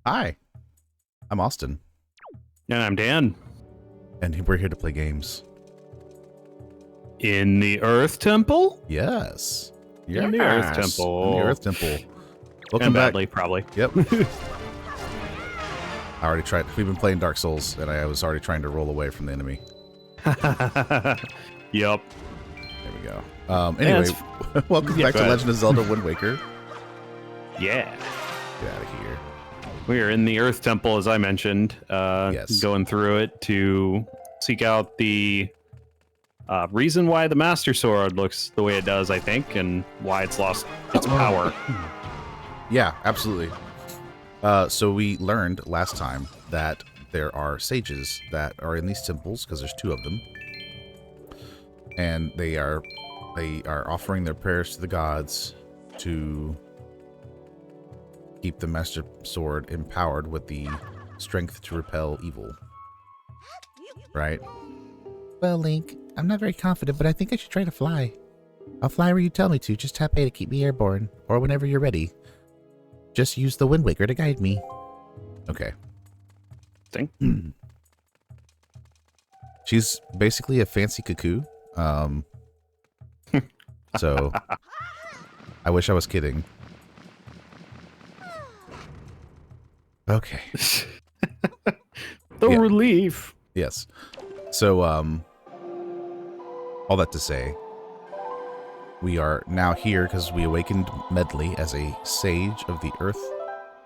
Hi, I'm Austin, And I'm Dan. and we're here to play games. In the Earth Temple? Yes. In the Earth Yes. In the Temple. Earth Temple. Welcome And back. badly, probably. Yep. I already tried. We've been playing Dark Souls, and I was already trying to roll away from the enemy. Yep. There we go. Anyway, welcome back to Legend of Zelda Wind Waker. Yeah. Get out of here. We are in the Earth Temple, as I mentioned. Yes. Going through it to seek out the reason why the Master Sword looks the way it does, I think, and why it's lost its power. Yeah, absolutely. So we learned last time that there are sages that are in these temples, because there's 2 of them. And they are offering their prayers to the gods to keep the Master Sword empowered with the strength to repel evil. Right? Well, Link, I'm not very confident, but I think I should try to fly. I'll fly where you tell me to. Just tap A to keep me airborne, or whenever you're ready. Just use the Wind Waker to guide me. Okay. Thing. She's basically a fancy cuckoo. So I wish I was kidding. Okay. The relief. Yes. So, all that to say, we are now here because we awakened Medley as a sage of the Earth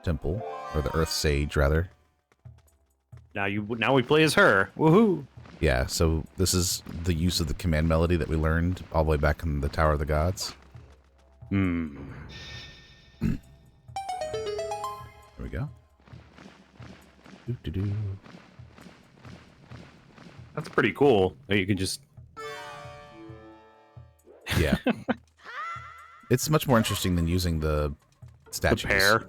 Temple, or the Earth Sage, rather. Now we play as her. Woohoo! Yeah, so this is the use of the command melody that we learned all the way back in the Tower of the Gods. Hmm. There we go. Doo-doo-doo. That's pretty cool. You can just... Yeah. It's much more interesting than using the statues. The pear.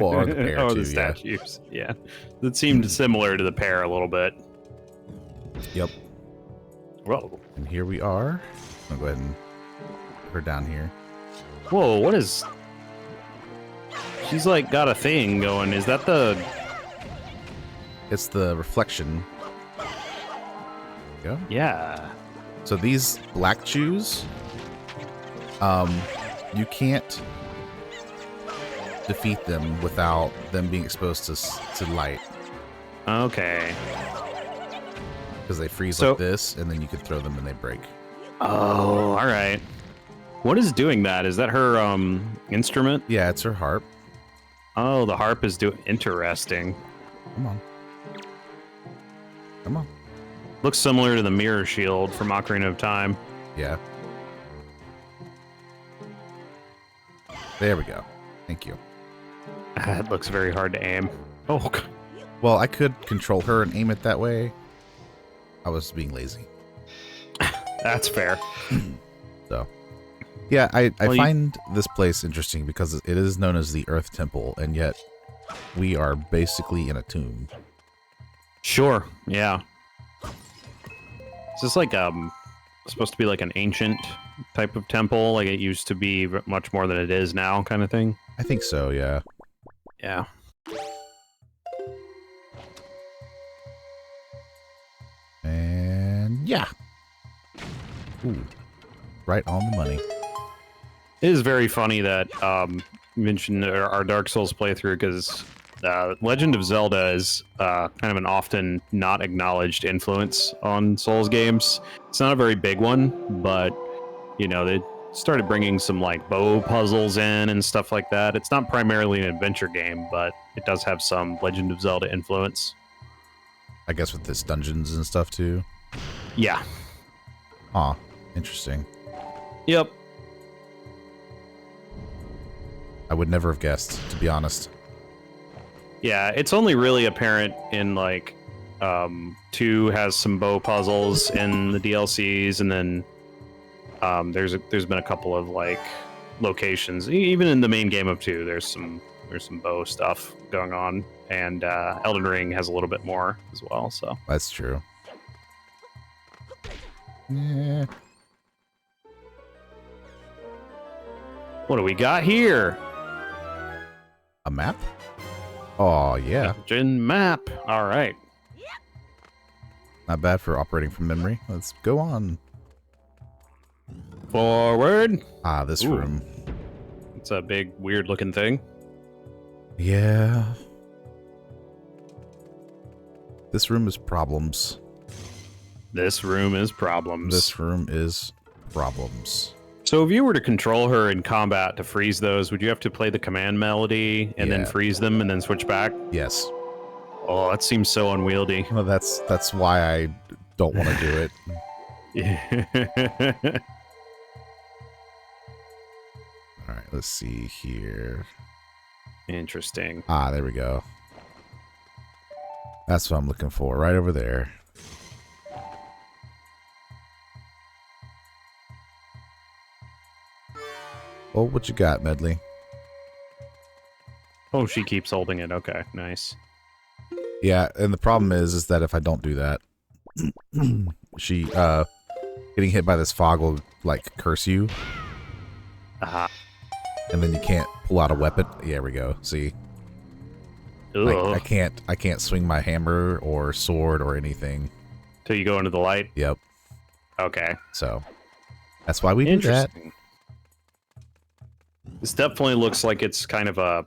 Well, or the pear, too, the statues. Yeah. That seemed similar to the pear a little bit. Yep. Whoa. And here we are. I'll go ahead and put her down here. Whoa, what is... She's like got a thing going. Is that the... It's the reflection. There we go. Yeah. So these black chews, you can't defeat them without them being exposed to light. Okay. Because they freeze So- like this, and then you can throw them and they break. Oh, all right. What is doing that? Is that her instrument? Yeah, it's her harp. Oh, the harp is doing... Interesting. Come on. Come on. Looks similar to the mirror shield from Ocarina of Time. Yeah. There we go. Thank you. It looks very hard to aim. Oh, God. Well, I could control her and aim it that way. I was being lazy. That's fair. So, yeah, I Well, find this place interesting because it is known as the Earth Temple, and yet we are basically in a tomb. Sure. Yeah. Is this like supposed to be like an ancient type of temple, like it used to be much more than it is now, kind of thing? I think so, yeah. Yeah. And yeah. Ooh. Right on the money. It is very funny that you mentioned our Dark Souls playthrough, because Legend of Zelda is kind of an often not acknowledged influence on Souls games. It's not a very big one, but you know, they started bringing some like bow puzzles in and stuff like that. It's not primarily an adventure game, but it does have some Legend of Zelda influence. I guess with this dungeons and stuff too. Yeah. Aw, interesting. Yep. I would never have guessed, to be honest. Yeah, it's only really apparent in like 2 has some bow puzzles in the DLCs, and then there's been a couple of like locations, even in the main game of 2. There's some bow stuff going on, and Elden Ring has a little bit more as well. So That's true. Yeah. what do we got here? A map? Oh, yeah. Engine map. All right. Not bad for operating from memory. Let's go on. Forward. Ah, this Ooh. room. It's a big, weird-looking thing. Yeah. This room is problems. This room is problems. This room is problems. So if you were to control her in combat to freeze those, would you have to play the command melody and then freeze them and then switch back? Yes. Oh, that seems so unwieldy. Well, that's why I don't want to do it. All right, let's see here. Interesting. Ah, there we go. That's what I'm looking for, right over there. Well, what you got, Medley? Oh, she keeps holding it. Okay, nice. Yeah, and the problem is that if I don't do that, she, getting hit by this fog will, like, curse you. Aha. And then you can't pull out a weapon. Yeah, there we go. See? I can't swing my hammer or sword or anything. Till you go into the light? Yep. Okay. So, that's why we do that. This definitely looks like it's kind of a...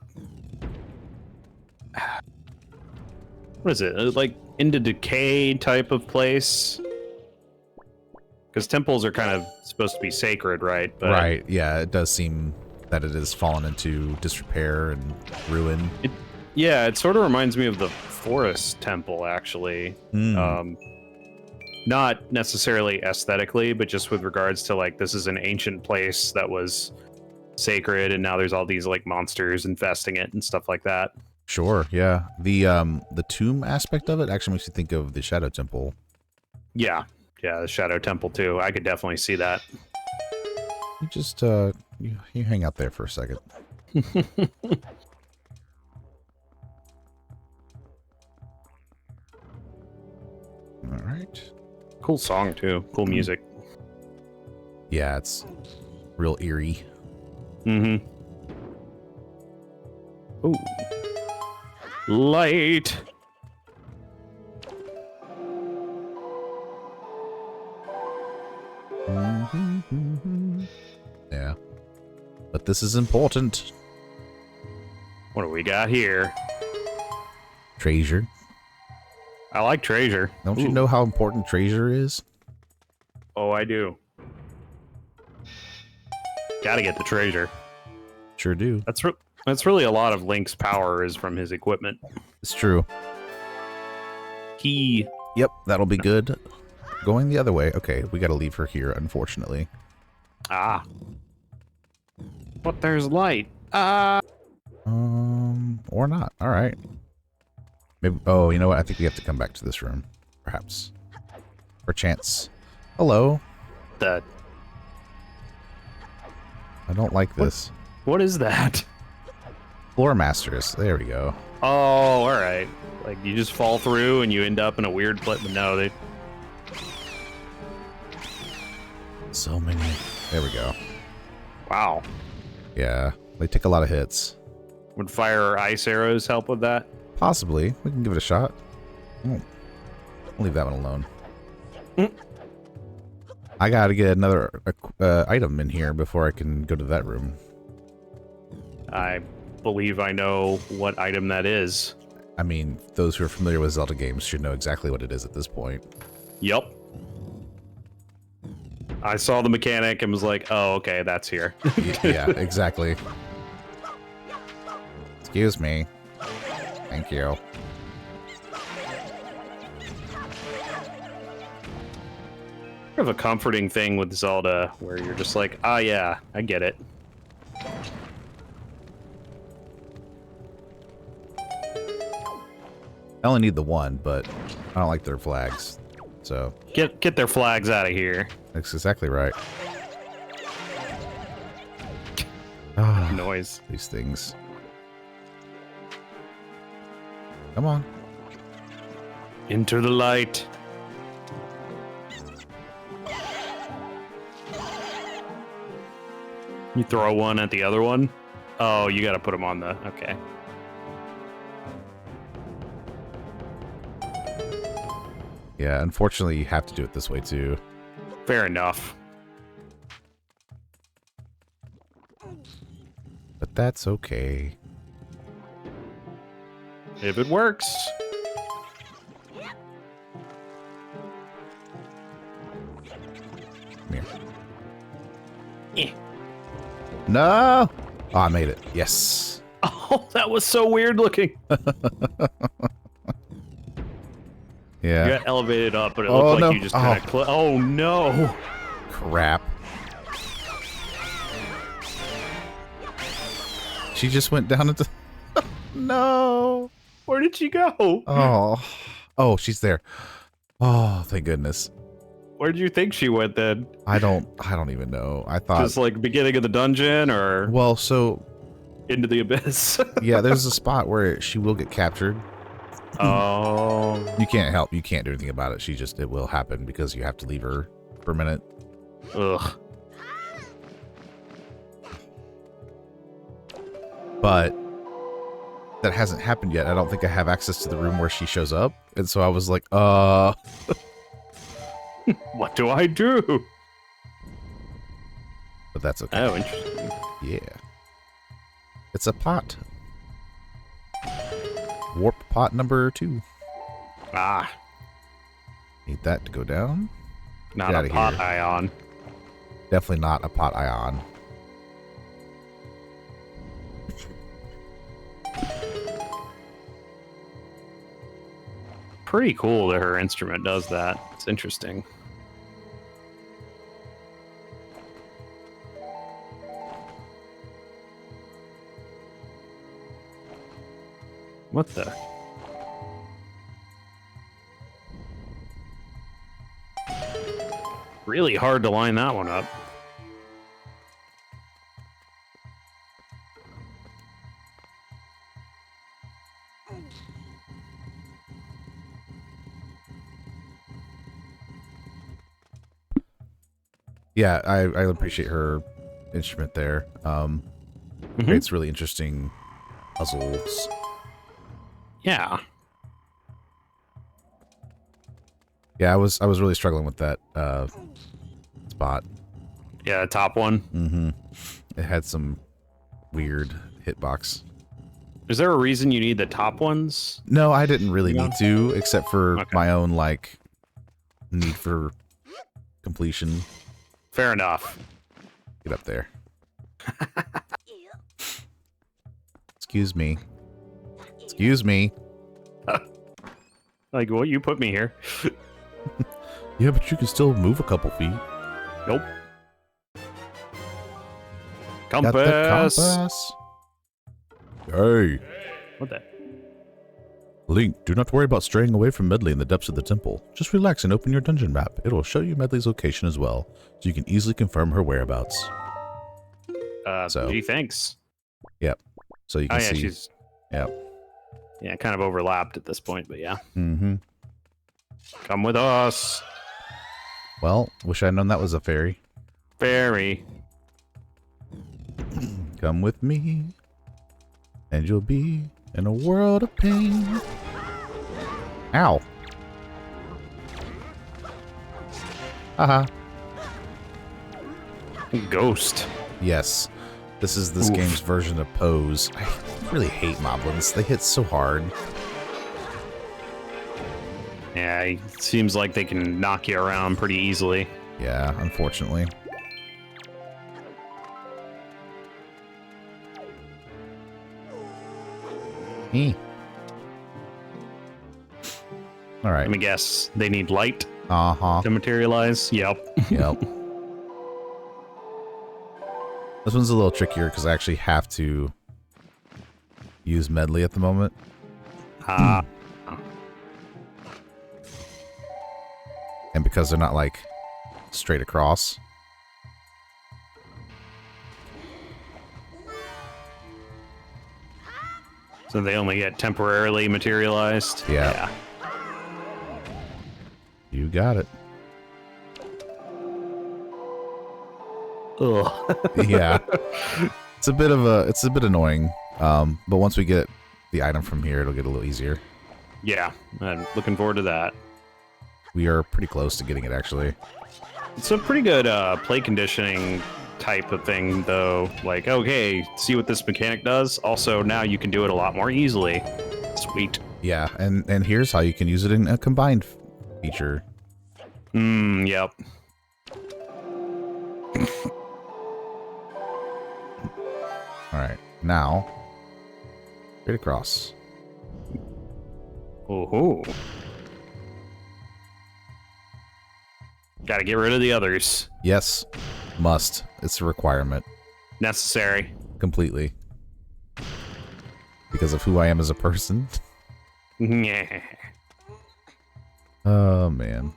What is it? Like, into decay type of place? Because temples are kind of supposed to be sacred, right? But right, yeah, it does seem that it has fallen into disrepair and ruin. Yeah, it sort of reminds me of the forest temple, actually. Not necessarily aesthetically, but just with regards to, like, this is an ancient place that was sacred, and now there's all these, like, monsters infesting it and stuff like that. Sure, yeah. The tomb aspect of it actually makes you think of the Shadow Temple. Yeah, the Shadow Temple, too. I could definitely see that. You just, you hang out there for a second. All right. Cool song, too. Cool music. Yeah, it's real eerie. Mm-hmm. Ooh. Light. Yeah. But this is important. What do we got here? Treasure. I like treasure. Don't you know how important treasure is? Oh, I do. Gotta get the treasure. Sure do. That's really a lot of Link's power is from his equipment. It's true. Yep, that'll be good. Going the other way. Okay, we gotta leave her here, unfortunately. Ah. But there's light. Or not. All right. Maybe. Oh, you know what? I think we have to come back to this room, perhaps. Perchance. Hello. I don't like this. What is that? Floor masters. There we go. Oh, all right. Like you just fall through and you end up in a weird place. No, they. So many. There we go. Wow. Yeah, they take a lot of hits. Would fire or ice arrows help with that? Possibly. We can give it a shot. I'll leave that one alone. I gotta get another item in here before I can go to that room. I believe I know what item that is. I mean, those who are familiar with Zelda games should know exactly what it is at this point. Yep. I saw the mechanic and was like, oh, okay, that's here. Yeah, exactly. Excuse me. Thank you. Kind of a comforting thing with Zelda where you're just like, ah, yeah, I get it. I only need the one, but I don't like their flags. So Get their flags out of here. that's exactly right. Noise. These things. Come on. Into the light. You throw one at the other one? Oh, you gotta put them on the... Okay. Yeah, unfortunately, you have to do it this way, too. Fair enough. But that's okay. If it works. Come here. Eh. No! Oh, I made it. Yes. Oh, that was so weird looking. Yeah. You got elevated up, but it Oh, looked like no. you just kind of... Oh, no. Crap. She just went down into... No. Where did she go? Oh. Oh, she's there. Oh, thank goodness. Where did you think she went then? I don't even know. I thought... Just like beginning of the dungeon or Well, so... into the abyss? Yeah, there's a spot where she will get captured. Oh. You can't help. You can't do anything about it. It will happen because you have to leave her for a minute. Ugh. But that hasn't happened yet. I don't think I have access to the room where she shows up. And so I was like, What do I do? But that's okay. Oh, interesting. Yeah. It's a pot. Warp pot number 2. Ah, Need that to go down. not Get a outta pot here. ion. Definitely not a pot ion. Pretty cool that her instrument does that. It's interesting. What the? Really hard to line that one up. Yeah, I appreciate her instrument there. Creates really interesting puzzles. Yeah. Yeah, I was really struggling with that spot. Yeah, top one. Mm-hmm. It had some weird hitbox. Is there a reason you need the top ones? No, I didn't really Yeah. need to, except for Okay. my own, like, need for completion. Fair enough. Get up there. Excuse me. Excuse me. Like, what? You put me here. Yeah, but you can still move a couple feet. Nope. Got the Compass. compass. Hey. What the? Link, do not worry about straying away from Medley in the depths of the temple. Just relax and open your dungeon map. It will show you Medley's location as well, so you can easily confirm her whereabouts. Gee, thanks. Yep. So you can Oh, yeah, see. she's... Yep. Yeah, kind of overlapped at this point, but yeah. Mm-hmm. Come with us. Well, wish I'd known that was a fairy. Fairy. Come with me, and you'll be in a world of pain. Ow. Haha. Ghost. Yes. This is this Oof. game's version of Pose. I really hate moblins. They hit so hard. Yeah, it seems like they can knock you around pretty easily. Yeah, unfortunately. All right. Let me guess. They need light Uh-huh. to materialize? Yep. Yep. This one's a little trickier because I actually have to use Medley at the moment. Ah. And because they're not, like, straight across. So they only get temporarily materialized? Yeah. You got it. Ugh. Yeah. It's a bit annoying. But once we get the item from here, it'll get a little easier. Yeah, I'm looking forward to that. We are pretty close to getting it, actually. It's a pretty good play conditioning type of thing, though. Like, okay, see what this mechanic does? Also, now you can do it a lot more easily. Sweet. Yeah, and here's how you can use it in a combined feature. Yep. All right, now, straight across. Ooh. Gotta get rid of the others. Yes, must. It's a requirement. Necessary. Completely. Because of who I am as a person. Yeah. Oh, man.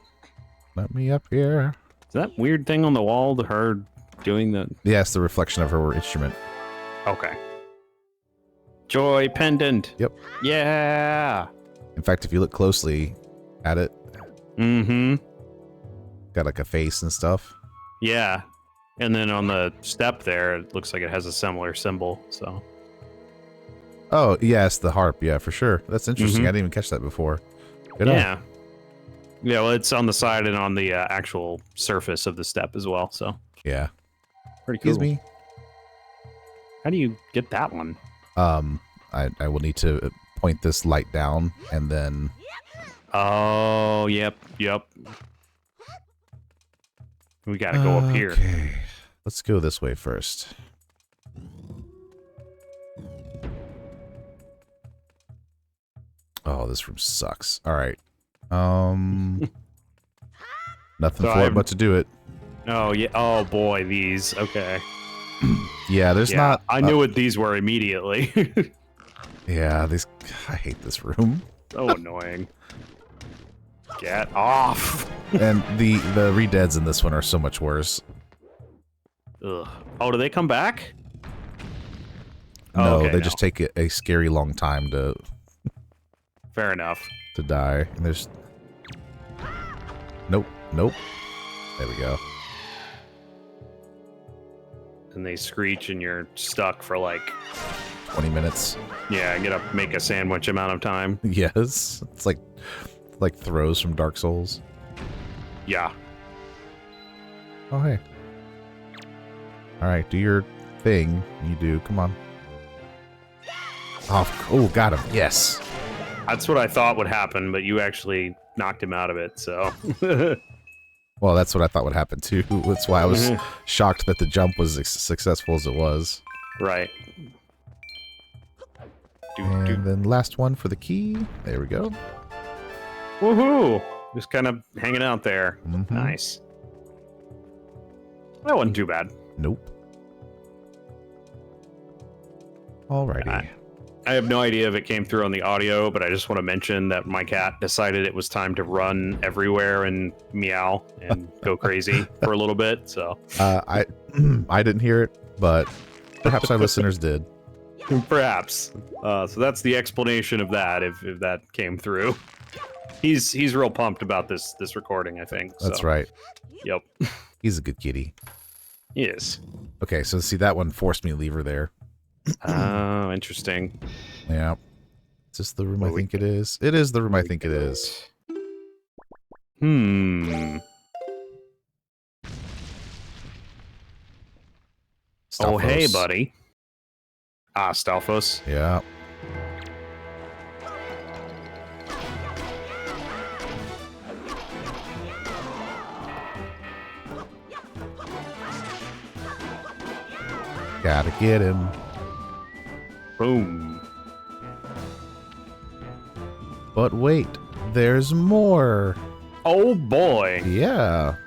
Let me up here. Is that weird thing on the wall to her doing the... Yeah, it's the reflection of her instrument. Okay. Joy pendant. Yep. Yeah. In fact, if you look closely at it, got like a face and stuff. Yeah. And then on the step there, it looks like it has a similar symbol, so... Oh, yes, the harp. Yeah, for sure. That's interesting. I didn't even catch that before. Good yeah. eye. Yeah, well, it's on the side and on the actual surface of the step as well, so... Yeah. Pretty cool. Excuse me. How do you get that one? I will need to point this light down and then... Oh, yep. We gotta go up here. Okay. Let's go this way first. Oh, this room sucks. All right. Nothing So for it but to do it. Oh, yeah. Oh, boy, these. Okay. Yeah, there's not... I knew what these were immediately. Yeah, these... I hate this room. So annoying. Get off. And the redeads in this one are so much worse. Ugh. Oh, do they come back? No, okay, they just take a scary long time to Fair enough. die. And there's... Nope. There we go. And they screech and you're stuck for like... 20 minutes. Yeah, get up, make a sandwich amount of time. Yes. It's like throws from Dark Souls. Yeah. Oh, hey. Alright, do your thing. You do. Come on. Oh, got him. Yes. That's what I thought would happen, but you actually knocked him out of it, so... Well, that's what I thought would happen, too. That's why I was shocked that the jump was as successful as it was. Right. And then last one for the key. There we go. Woohoo! Just kind of hanging out there. Mm-hmm. Nice. That wasn't too bad. Nope. Alrighty. I have no idea if it came through on the audio, but I just want to mention that my cat decided it was time to run everywhere and meow and go crazy for a little bit, so... I didn't hear it, but perhaps our listeners did. Perhaps. So that's the explanation of that, if that came through. He's real pumped about this recording, I think. That's right. Yep. He's a good kitty. He is. Okay, so see, that one forced me to leave her there. Oh, interesting. Yeah. Is this the room I think it is? It is the room I think it is. Oh, hey, Stalfos. buddy. Ah, Stalfos. Yeah. Gotta get him. Boom. But wait, there's more. Oh, boy. Yeah.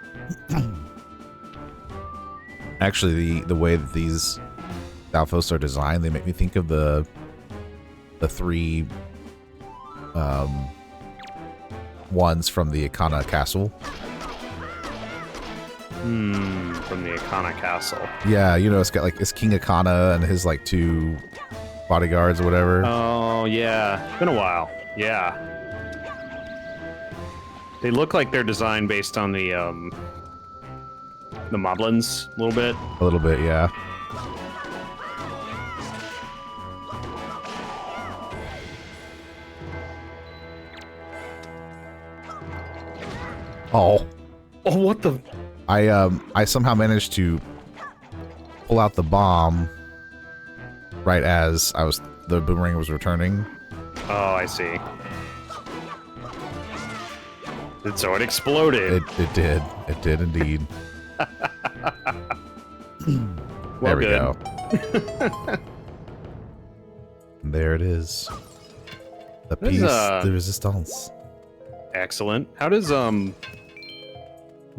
Actually, the way that these Stalfos are designed, they make me think of the three ones from the Ikana Castle. From the Ikana Castle. Yeah, you know, it's got like it's King Ikana and his like two bodyguards or whatever. Oh, yeah. It's been a while. Yeah. They look like they're designed based on the Moblins a little bit. A little bit, yeah. Oh, Oh, what the? I somehow managed to pull out the bomb right as the boomerang was returning. Oh, I see. So it exploded. It did. It did indeed. There we go. There it is. The piece de resistance. Excellent. How does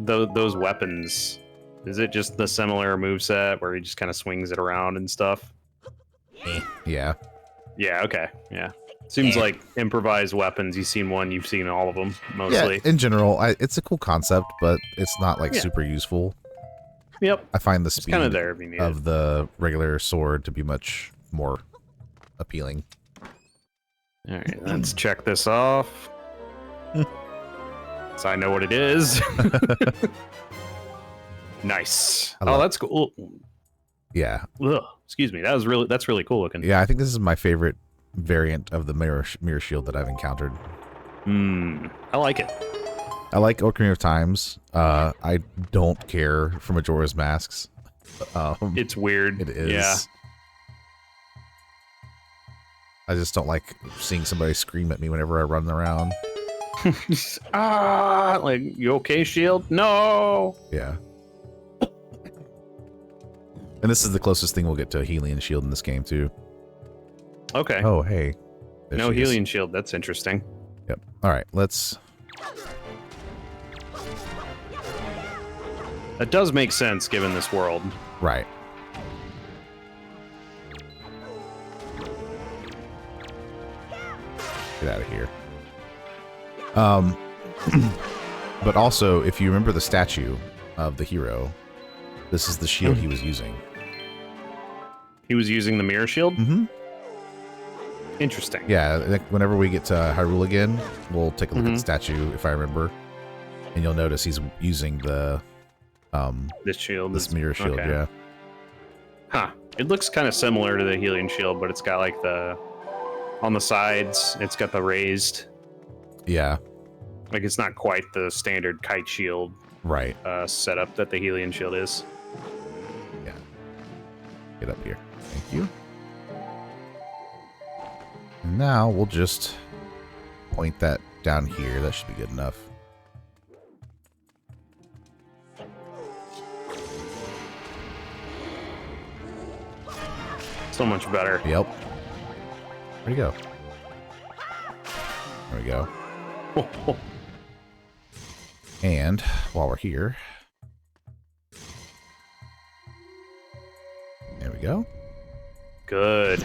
those weapons? Is it just the similar moveset where he just kind of swings it around and stuff? Yeah. Yeah. Okay. Yeah. Seems like improvised weapons. You've seen one. You've seen all of them mostly. Yeah. In general, it's a cool concept, but it's not like super useful. Yep. I find the speed kind of there if you need of the regular sword to be much more appealing. All right, let's check this off. So I know what it is. Nice. Oh, that's cool. Yeah. Ugh, excuse me. That's really cool looking. Yeah, I think this is my favorite variant of the mirror shield that I've encountered. I like it. I like Ocarina of Times. I don't care for Majora's Masks. It's weird. It is. Yeah. I just don't like seeing somebody scream at me whenever I run around. Like, you okay, Shield? No! Yeah. And this is the closest thing we'll get to a Hylian shield in this game, too. Okay. Oh, hey. There No she is. Hylian Shield. That's interesting. Yep. All right, let's... That does make sense given this world. Right. Get out of here. But also, if you remember the statue of the hero, this is the shield he was using. He was using the mirror shield? Mm-hmm. Interesting. Yeah, like whenever we get to Hyrule again, we'll take a look at the statue, if I remember. And you'll notice he's using the... this shield. This mirror shield, okay. yeah. Huh. It looks kind of similar to the Hylian shield, but it's got like the... On the sides, it's got the raised... Yeah. Like, it's not quite the standard kite shield Right. setup that the Hylian shield is. Yeah. Get up here. Thank you. And now we'll just point that down here. That should be good enough. So much better. Yep. Where'd he go? There we go. And while we're here, there we go. Good.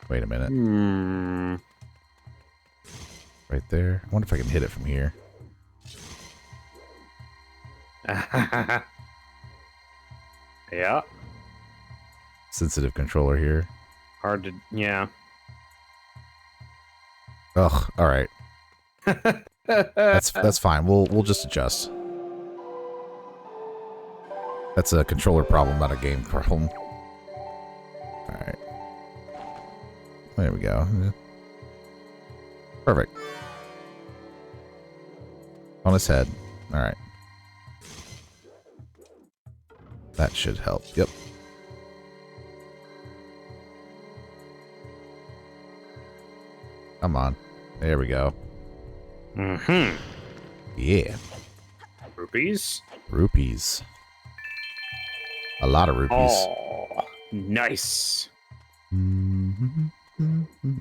Wait a minute. Right there. I wonder if I can hit it from here. Yeah. Sensitive controller here. Hard to... Yeah. Ugh. All right. That's fine. We'll just adjust. That's a controller problem, not a game problem. All right. There we go. Perfect. On his head. All right. That should help. Yep. Come on. There we go. Mm-hmm. Yeah. Rupees? Rupees. A lot of rupees. Oh, nice.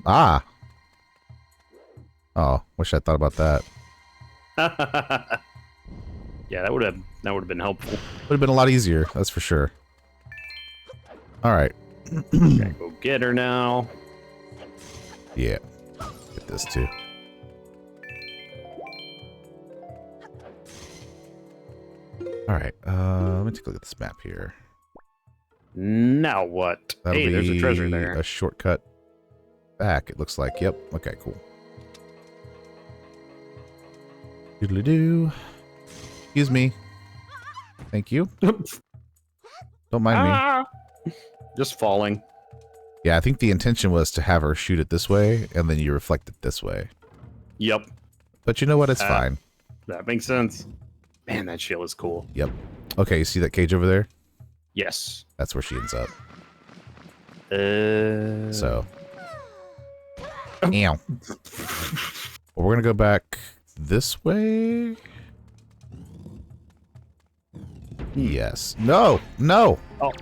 Ah. Oh, wish I thought about that. Yeah, that would have been helpful. Would have been a lot easier, that's for sure. All right. Gotta go get her now. Yeah. Get this too. All right. Let me take a look at this map here. Now what? That'll Hey, there's a treasure there. A shortcut back, it looks like. Yep. Okay, cool. Doodly-doo. Excuse me. Thank you. Don't mind me. Just falling. Yeah, I think the intention was to have her shoot it this way, and then you reflect it this way. Yep. But you know what? It's fine. That makes sense. Man, that shield is cool. Yep. Okay, you see that cage over there? Yes. That's where she ends up. So. So. Ow. Well, we're going to go back this way. Yes. No. No. Oh.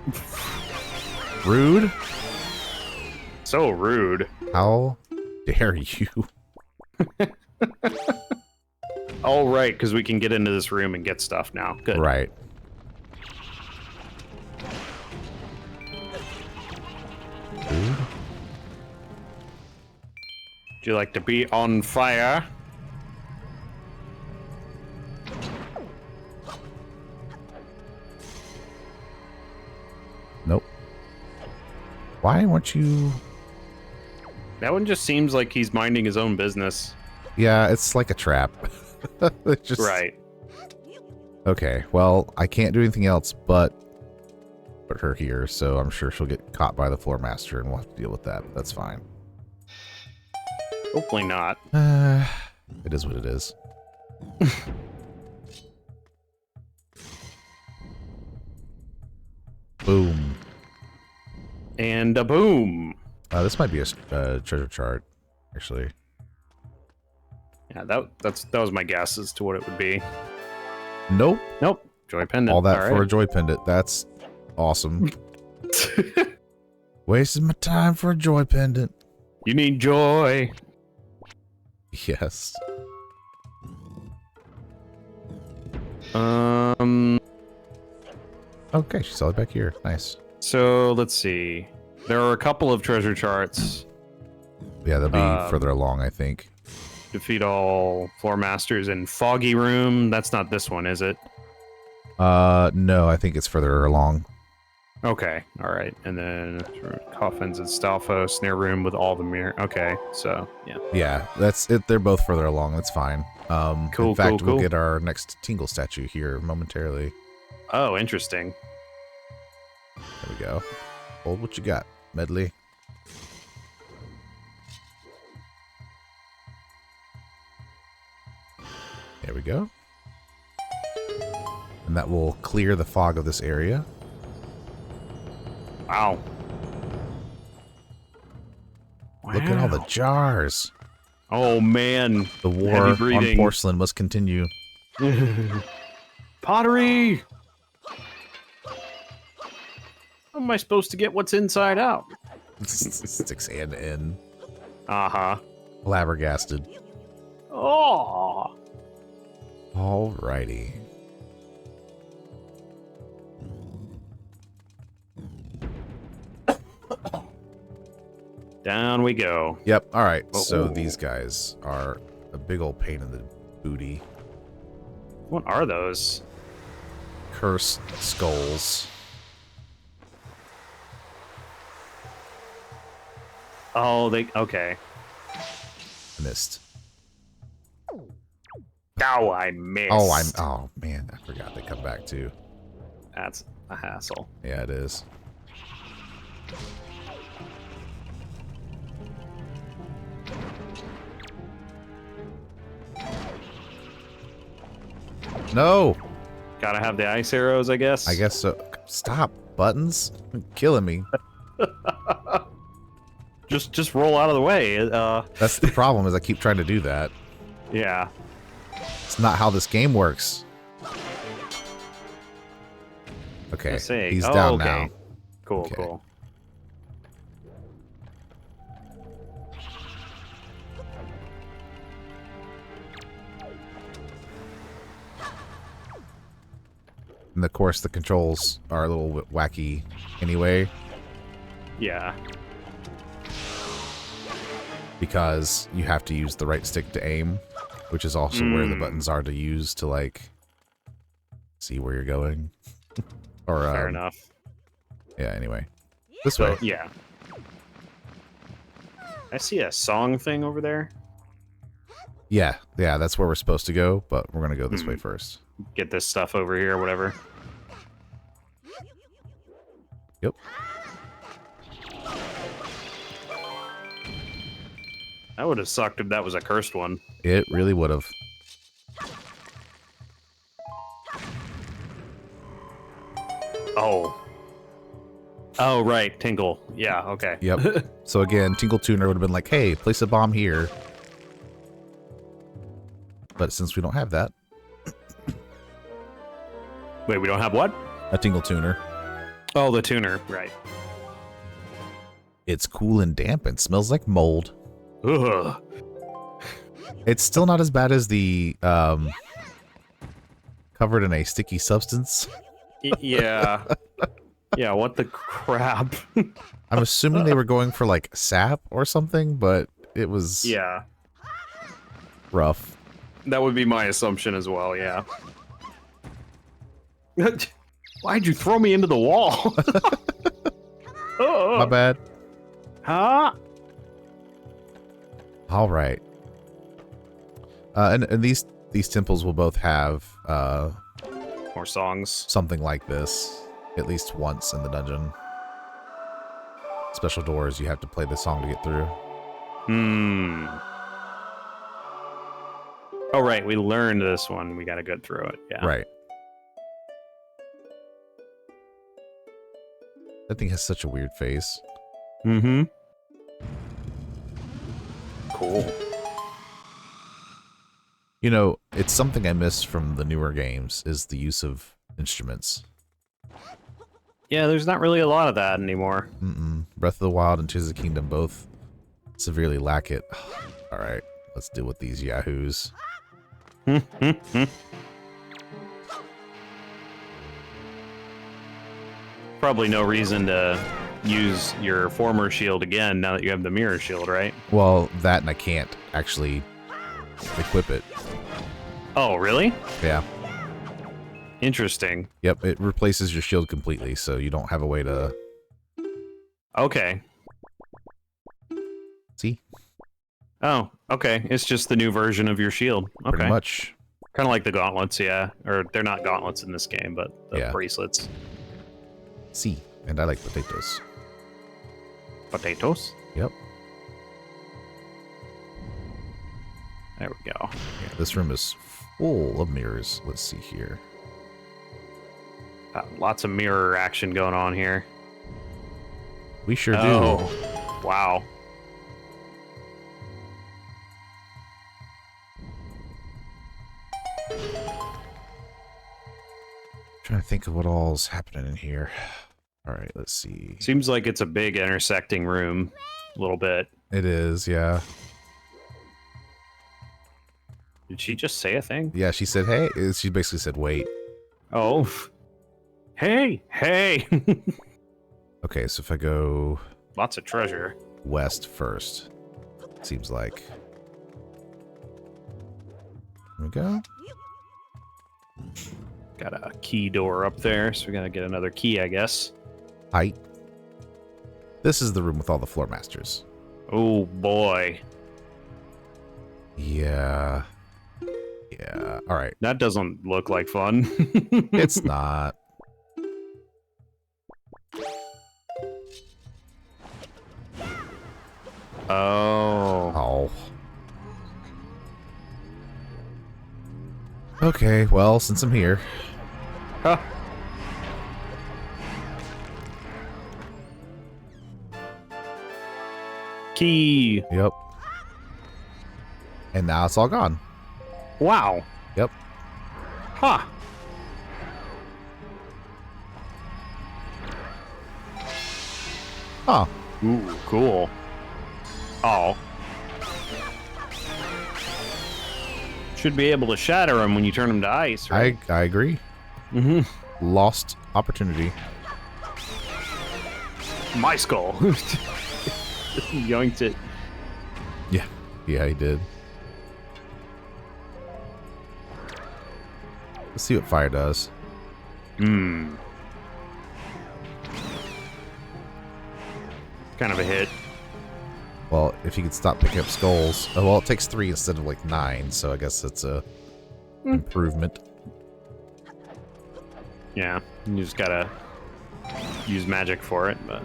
Rude. So rude. How dare you? Oh, right, because we can get into this room and get stuff now. Good. Right. Rude. Would you like to be on fire? Nope. Why weren't you... That one just seems like he's minding his own business. Yeah, it's like a trap. It's just... Right. Okay, well, I can't do anything else but put her here, so I'm sure she'll get caught by the floor master and we'll have to deal with that. That's fine. Hopefully not. It is what it is. Boom. And a boom. This might be a treasure chart, actually. Yeah, that was my guess as to what it would be. Nope. Nope. Joy pendant. All that All for a right. joy pendant. That's awesome. Wasting my time for a joy pendant. You need joy. Yes. Okay, she saw it back here. Nice. So let's see. There are a couple of treasure charts. Yeah, they'll be further along, I think. Defeat all floor masters in Foggy Room. That's not this one, is it? No, I think it's further along. Okay, all right. And then coffins at Stalfo, snare room with all the mirror. Okay, so yeah. Yeah, that's it. They're both further along. That's fine. Cool, in fact, cool. we'll get our next Tingle statue here momentarily. Oh, interesting. There we go. Hold what you got, Medley. There we go. And that will clear the fog of this area. Wow. Look at all the jars. Oh man. The war Heavy on breathing. porcelain must continue. Pottery. How am I supposed to get what's inside out? Sticks hand in. Uh-huh. Flabbergasted. Oh. Alrighty. Down we go. Yep, alright. So Oh. these guys are a big old pain in the booty. What are those? Cursed skulls. Oh, okay. Missed. Oh, I missed. Oh man, I forgot they come back too. That's a hassle. Yeah, it is. No! Gotta have the ice arrows, I guess. I guess so. Stop, buttons. You're killing me. Just roll out of the way. That's the problem, is I keep trying to do that. Yeah. It's not how this game works. Okay, Let's see. he's Oh, down okay. now. Cool, Okay. cool. And of course, the controls are a little bit wacky anyway, Yeah. because you have to use the right stick to aim, which is also where the buttons are to use to, like, see where you're going. Or, Fair enough. Yeah, anyway. This So, way. yeah. I see a song thing over there. Yeah, that's where we're supposed to go, but we're going to go this way first. Get this stuff over here, whatever. Yep. That would have sucked if that was a cursed one. It really would have. Oh. Oh, right. Tinkle. Yeah, okay. Yep. So again, Tingle Tuner would have been like, hey, place a bomb here. But since we don't have that. Wait, we don't have what? A Tingle Tuner. Oh, the tuner. Right. It's cool and damp and smells like mold. Ugh. It's still not as bad as the covered in a sticky substance. Yeah. Yeah, what the crap? I'm assuming they were going for like sap or something, but it was Yeah. rough. That would be my assumption as well, yeah. Why'd you throw me into the wall? My bad. Huh? All right. And these temples will both have More songs. something like this at least once in the dungeon. Special doors, you have to play the song to get through. Hmm. Oh, right. We learned this one. We got to go through it. Yeah. Right. That thing has such a weird face. Mm-hmm. Cool. You know, it's something I miss from the newer games is the use of instruments. Yeah, there's not really a lot of that anymore. Breath of the Wild and Tears of the Kingdom both severely lack it. All right, let's deal with these yahoos. Probably no reason to use your former shield again now that you have the mirror shield, right? Well, that and I can't actually equip it. Oh, really? Yeah. Interesting. Yep, it replaces your shield completely, so you don't have a way to... Okay. See? Oh, okay. It's just the new version of your shield. Okay. Pretty much. Kind of like the gauntlets, yeah. Or they're not gauntlets in this game, but the Yeah. bracelets. See, and I like potatoes. Potatoes? Yep. There we go. Yeah, this room is full of mirrors. Let's see here. Lots of mirror action going on here. We sure do. Oh, wow. Trying to think of what all's happening in here. All right, let's see. Seems like it's a big intersecting room. A little bit. It is, yeah. Did she just say a thing? Yeah, she said, hey. She basically said, wait. Oh. Hey, hey. Okay, so if I go Lots of treasure. west first, seems like. There we go. Got a key door up there, so we gotta get another key, I guess. Height. This is the room with all the floor masters. Oh boy. Yeah. Yeah. All right. That doesn't look like fun. It's not. Oh. Oh. Okay, well, since I'm here. Huh. Key. Yep. And now it's all gone. Wow. Yep. Huh. Huh. Ooh, cool. Oh. Should be able to shatter them when you turn them to ice, right? I agree. Mm-hmm. Lost opportunity. My skull. Yoinked it. Yeah. Yeah, he did. Let's see what fire does. Hmm. Kind of a hit. Well, if you could stop picking up skulls. Oh, well, it takes 3 instead of like 9, so I guess it's a improvement. Yeah, you just gotta use magic for it, but...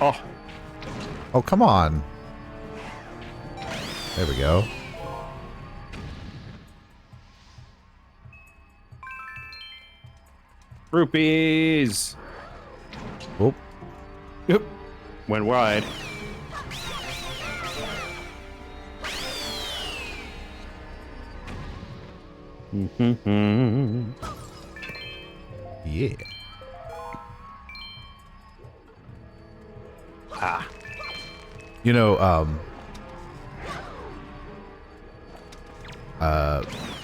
Oh, Oh, come on. There we go. rupees. Oh, Yep. Went wide. yeah. Ah. You know,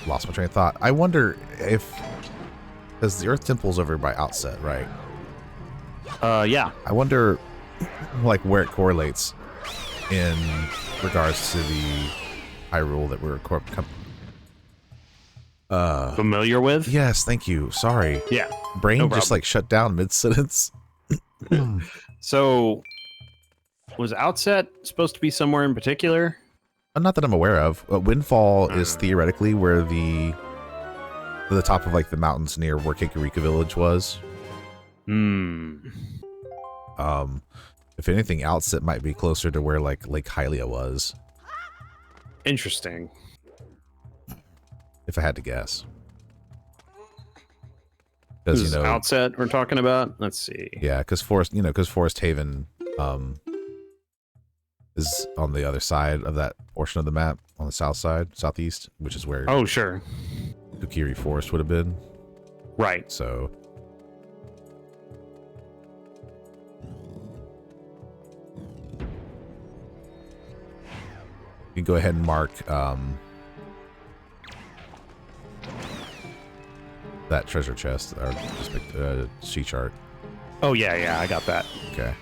lost my train of thought. I wonder if, because the Earth Temple's over by Outset, right? Yeah. I wonder, like, where it correlates in regards to the Hyrule that we're Familiar with? yes, thank you. Sorry. Yeah. Brain No just problem. like shut down mid-sentence. So, was Outset supposed to be somewhere in particular? Not that I'm aware of. Windfall is Hmm. theoretically where the top of like the mountains near where Kakarika Village was. Hmm. If anything, Outset might be closer to where like Lake Hylia was, Interesting. if I had to guess. This Because is Outset we're talking about? Let's see. yeah, because Forest Haven is on the other side of that portion of the map, on the southeast, which is where Oh, sure. Kokiri Forest would have been. Right. So you can go ahead and mark that treasure chest or sheet chart. Oh, yeah, I got that. Okay.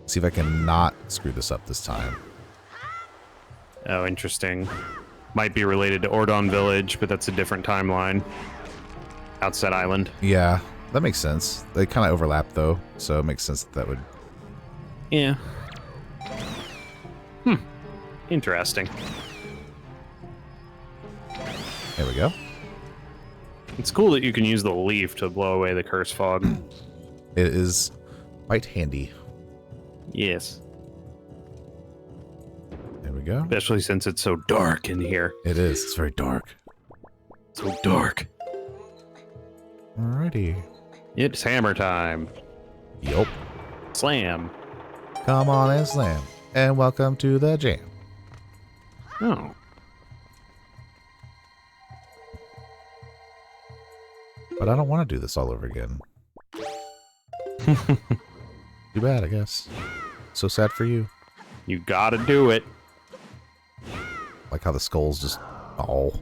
See if I can not screw this up this time. Oh, interesting. Might be related to Ordon Village, but that's a different timeline. Outset Island. Yeah, that makes sense. They kind of overlap though, so it makes sense that would. Yeah. Interesting. There we go. It's cool that you can use the leaf to blow away the curse fog. It is quite handy. Yes. There we go. Especially since it's so dark in here. It is. It's very dark. So dark. Alrighty. It's hammer time. Yup. Slam. Come on and slam. And welcome to the jam. Oh. But I don't want to do this all over again. Too bad, I guess. So sad for you. You gotta do it. Like how the skull's just all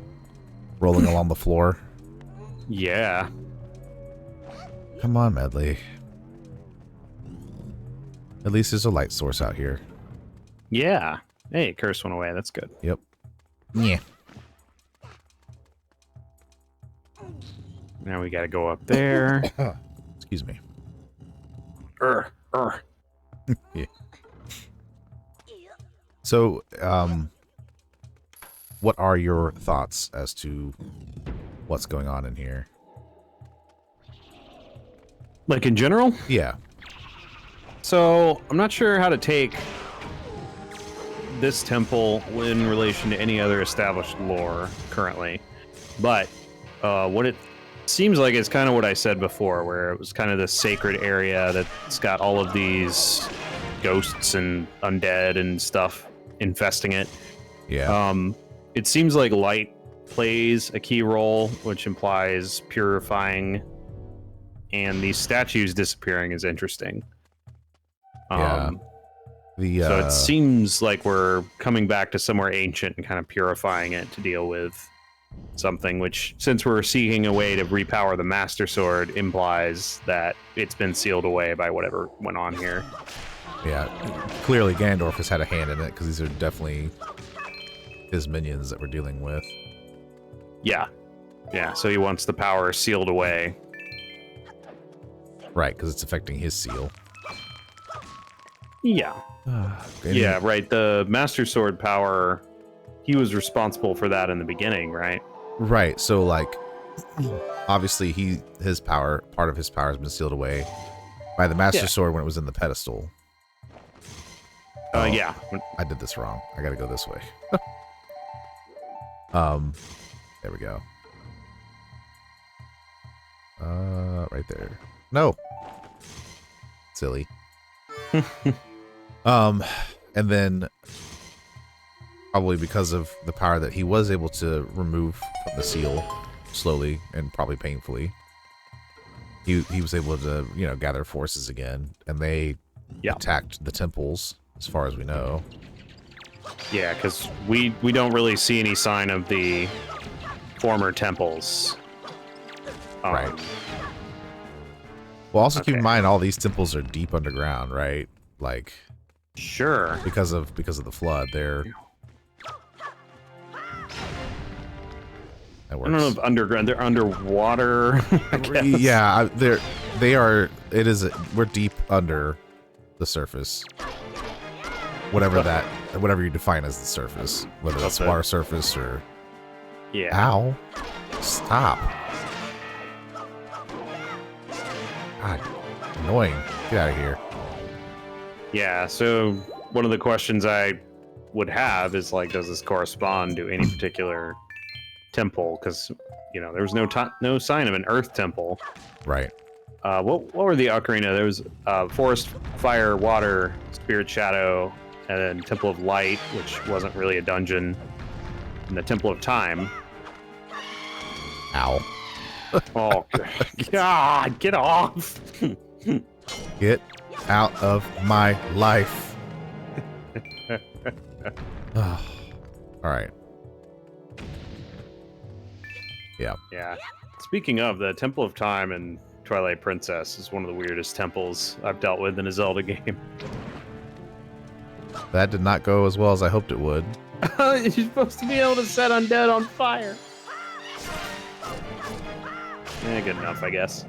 rolling along the floor. Yeah. Come on, Medley. At least there's a light source out here. Yeah. Hey, curse went away. That's good. Yep. Yeah. Now we gotta go up there. Excuse me. Yeah. So, what are your thoughts as to what's going on in here? Like in general? Yeah. So, I'm not sure how to take this temple in relation to any other established lore currently, but what it seems like is kind of what I said before, where it was kind of this sacred area that's got all of these ghosts and undead and stuff infesting it. Yeah. It seems like light plays a key role, which implies purifying, and these statues disappearing is interesting. Yeah. So it seems like we're coming back to somewhere ancient and kind of purifying it to deal with something, which, since we're seeking a way to repower the Master Sword, implies that it's been sealed away by whatever went on here. Yeah. Clearly Ganondorf has had a hand in it, because these are definitely his minions that we're dealing with. Yeah. Yeah, so he wants the power sealed away. Right, because it's affecting his seal. Yeah. Any- Yeah, right. The Master Sword power, he was responsible for that in the beginning, right? Right. So, like, obviously, part of his power has been sealed away. By the Master Yeah. Sword when it was in the pedestal. Oh, Yeah. I did this wrong. I gotta go this way. There we go. Right there. No. Silly. And then probably because of the power that he was able to remove from the seal slowly and probably painfully, he was able to, you know, gather forces again, and they attacked the temples, as far as we know. Yeah, because we don't really see any sign of the former temples. Right. Well, also keep in mind all these temples are deep underground, right? Like, sure, because of the flood, they're. That works. I don't know if underground. They're underwater. I guess. Yeah, they are. It is. We're deep under the surface. Whatever you define as the surface, whether that's water surface or. Yeah. Ow! Stop. God, annoying. Get out of here. Yeah, so one of the questions I would have is, like, does this correspond to any particular temple? Because, you know, there was no sign of an earth temple. Right. What were the ocarina? There was forest, fire, water, spirit, shadow, and then temple of light, which wasn't really a dungeon, and the temple of time. Ow. Oh, God, get off! Get out of my life. All right. Yeah. Yeah. Speaking of, the Temple of Time and Twilight Princess is one of the weirdest temples I've dealt with in a Zelda game. That did not go as well as I hoped it would. You're supposed to be able to set undead on fire. Yeah, good enough, I guess.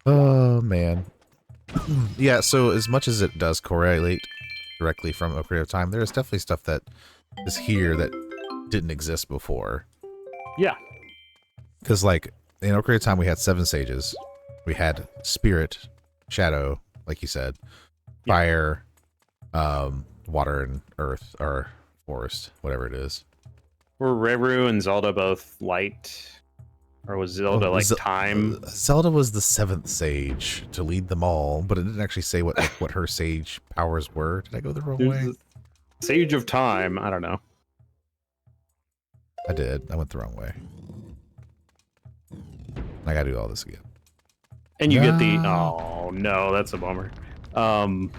Oh, man. Yeah, so as much as it does correlate directly from Ocarina of Time, there is definitely stuff that is here that didn't exist before. Yeah. Because, like, in Ocarina of Time, we had 7 sages. We had Spirit, Shadow, like you said, Fire, Water, and Earth, or Forest, whatever it is. Were Reru and Zelda both light? Or was Zelda, like, time? Zelda was the 7th sage to lead them all, but it didn't actually say what her sage powers were. Did I go the wrong way? Sage of Time. I don't know. I did. I went the wrong way. I gotta do all this again. And you get the... Oh, no, that's a bummer. You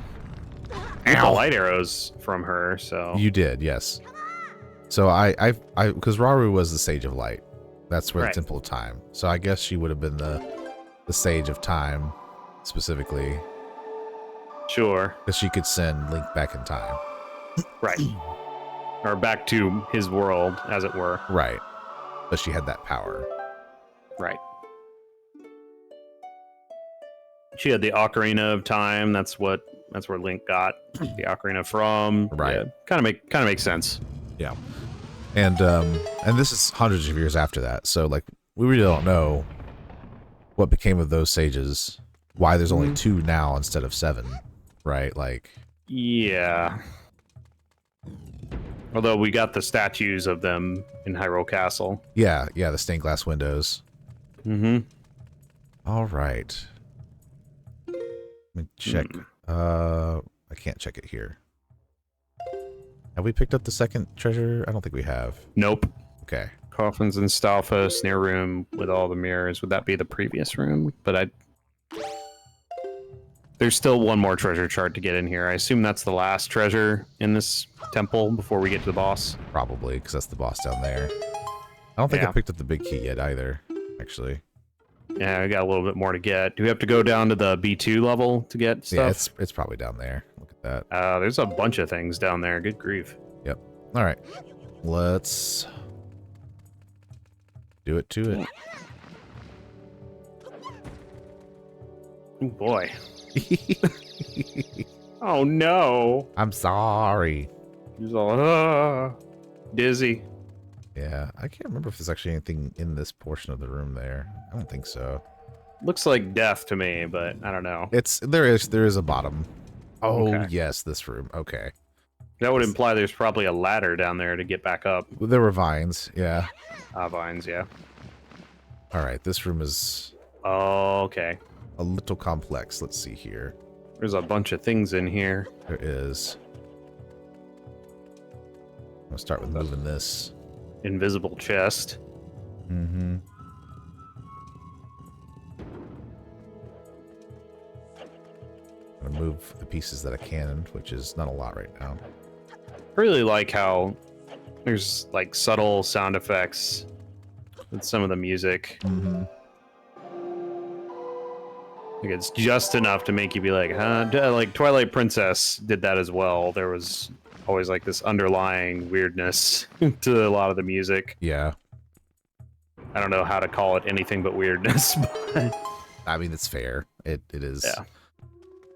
get the light arrows from her, so... You did, yes. So because Rauru was the Sage of Light. That's where the Temple of Time. So I guess she would have been the Sage of Time, specifically. Sure. Because she could send Link back in time. Right. Or back to his world, as it were. Right. But she had that power. Right. She had the Ocarina of Time. That's where Link got the Ocarina from. Right. Yeah, kind of makes sense. Yeah. And this is hundreds of years after that. So like we really don't know what became of those sages. Why there's only 2 now instead of 7, right? Like yeah. Although we got the statues of them in Hyrule Castle. Yeah, the stained glass windows. Mm-hmm. All right. Let me check. I can't check it here. Have we picked up the second treasure? I don't think we have. Nope. Okay. Coffins and Stalfos, snare room with all the mirrors. Would that be the previous room? But there's still one more treasure chart to get in here. I assume that's the last treasure in this temple before we get to the boss. Probably, because that's the boss down there. I don't think I picked up the big key yet either, actually. Yeah, we got a little bit more to get. Do we have to go down to the B2 level to get stuff? Yeah, it's probably down there. Look at that. There's a bunch of things down there. Good grief. Yep. All right. Let's do it to it. Oh, boy. Oh, no. I'm sorry. He's all, dizzy. Yeah, I can't remember if there's actually anything in this portion of the room there. I don't think so. Looks like death to me, but I don't know. There is a bottom. Oh Okay. yes, this room. Okay. That would This- imply there's probably a ladder down there to get back up. There were vines. Yeah. Vines, yeah. All right. This room is Oh, okay. a little complex. Let's see here. There's a bunch of things in here. There is. I'm gonna start with moving this. Invisible chest. Mm-hmm. I'm gonna move the pieces that I can, which is not a lot right now. I really like how there's like subtle sound effects with some of the music. Mm-hmm. Like it's just enough to make you be like, huh? Like Twilight Princess did that as well. There was always like this underlying weirdness to a lot of the music. Yeah. I don't know how to call it anything but weirdness. But I mean, it's fair. It is yeah.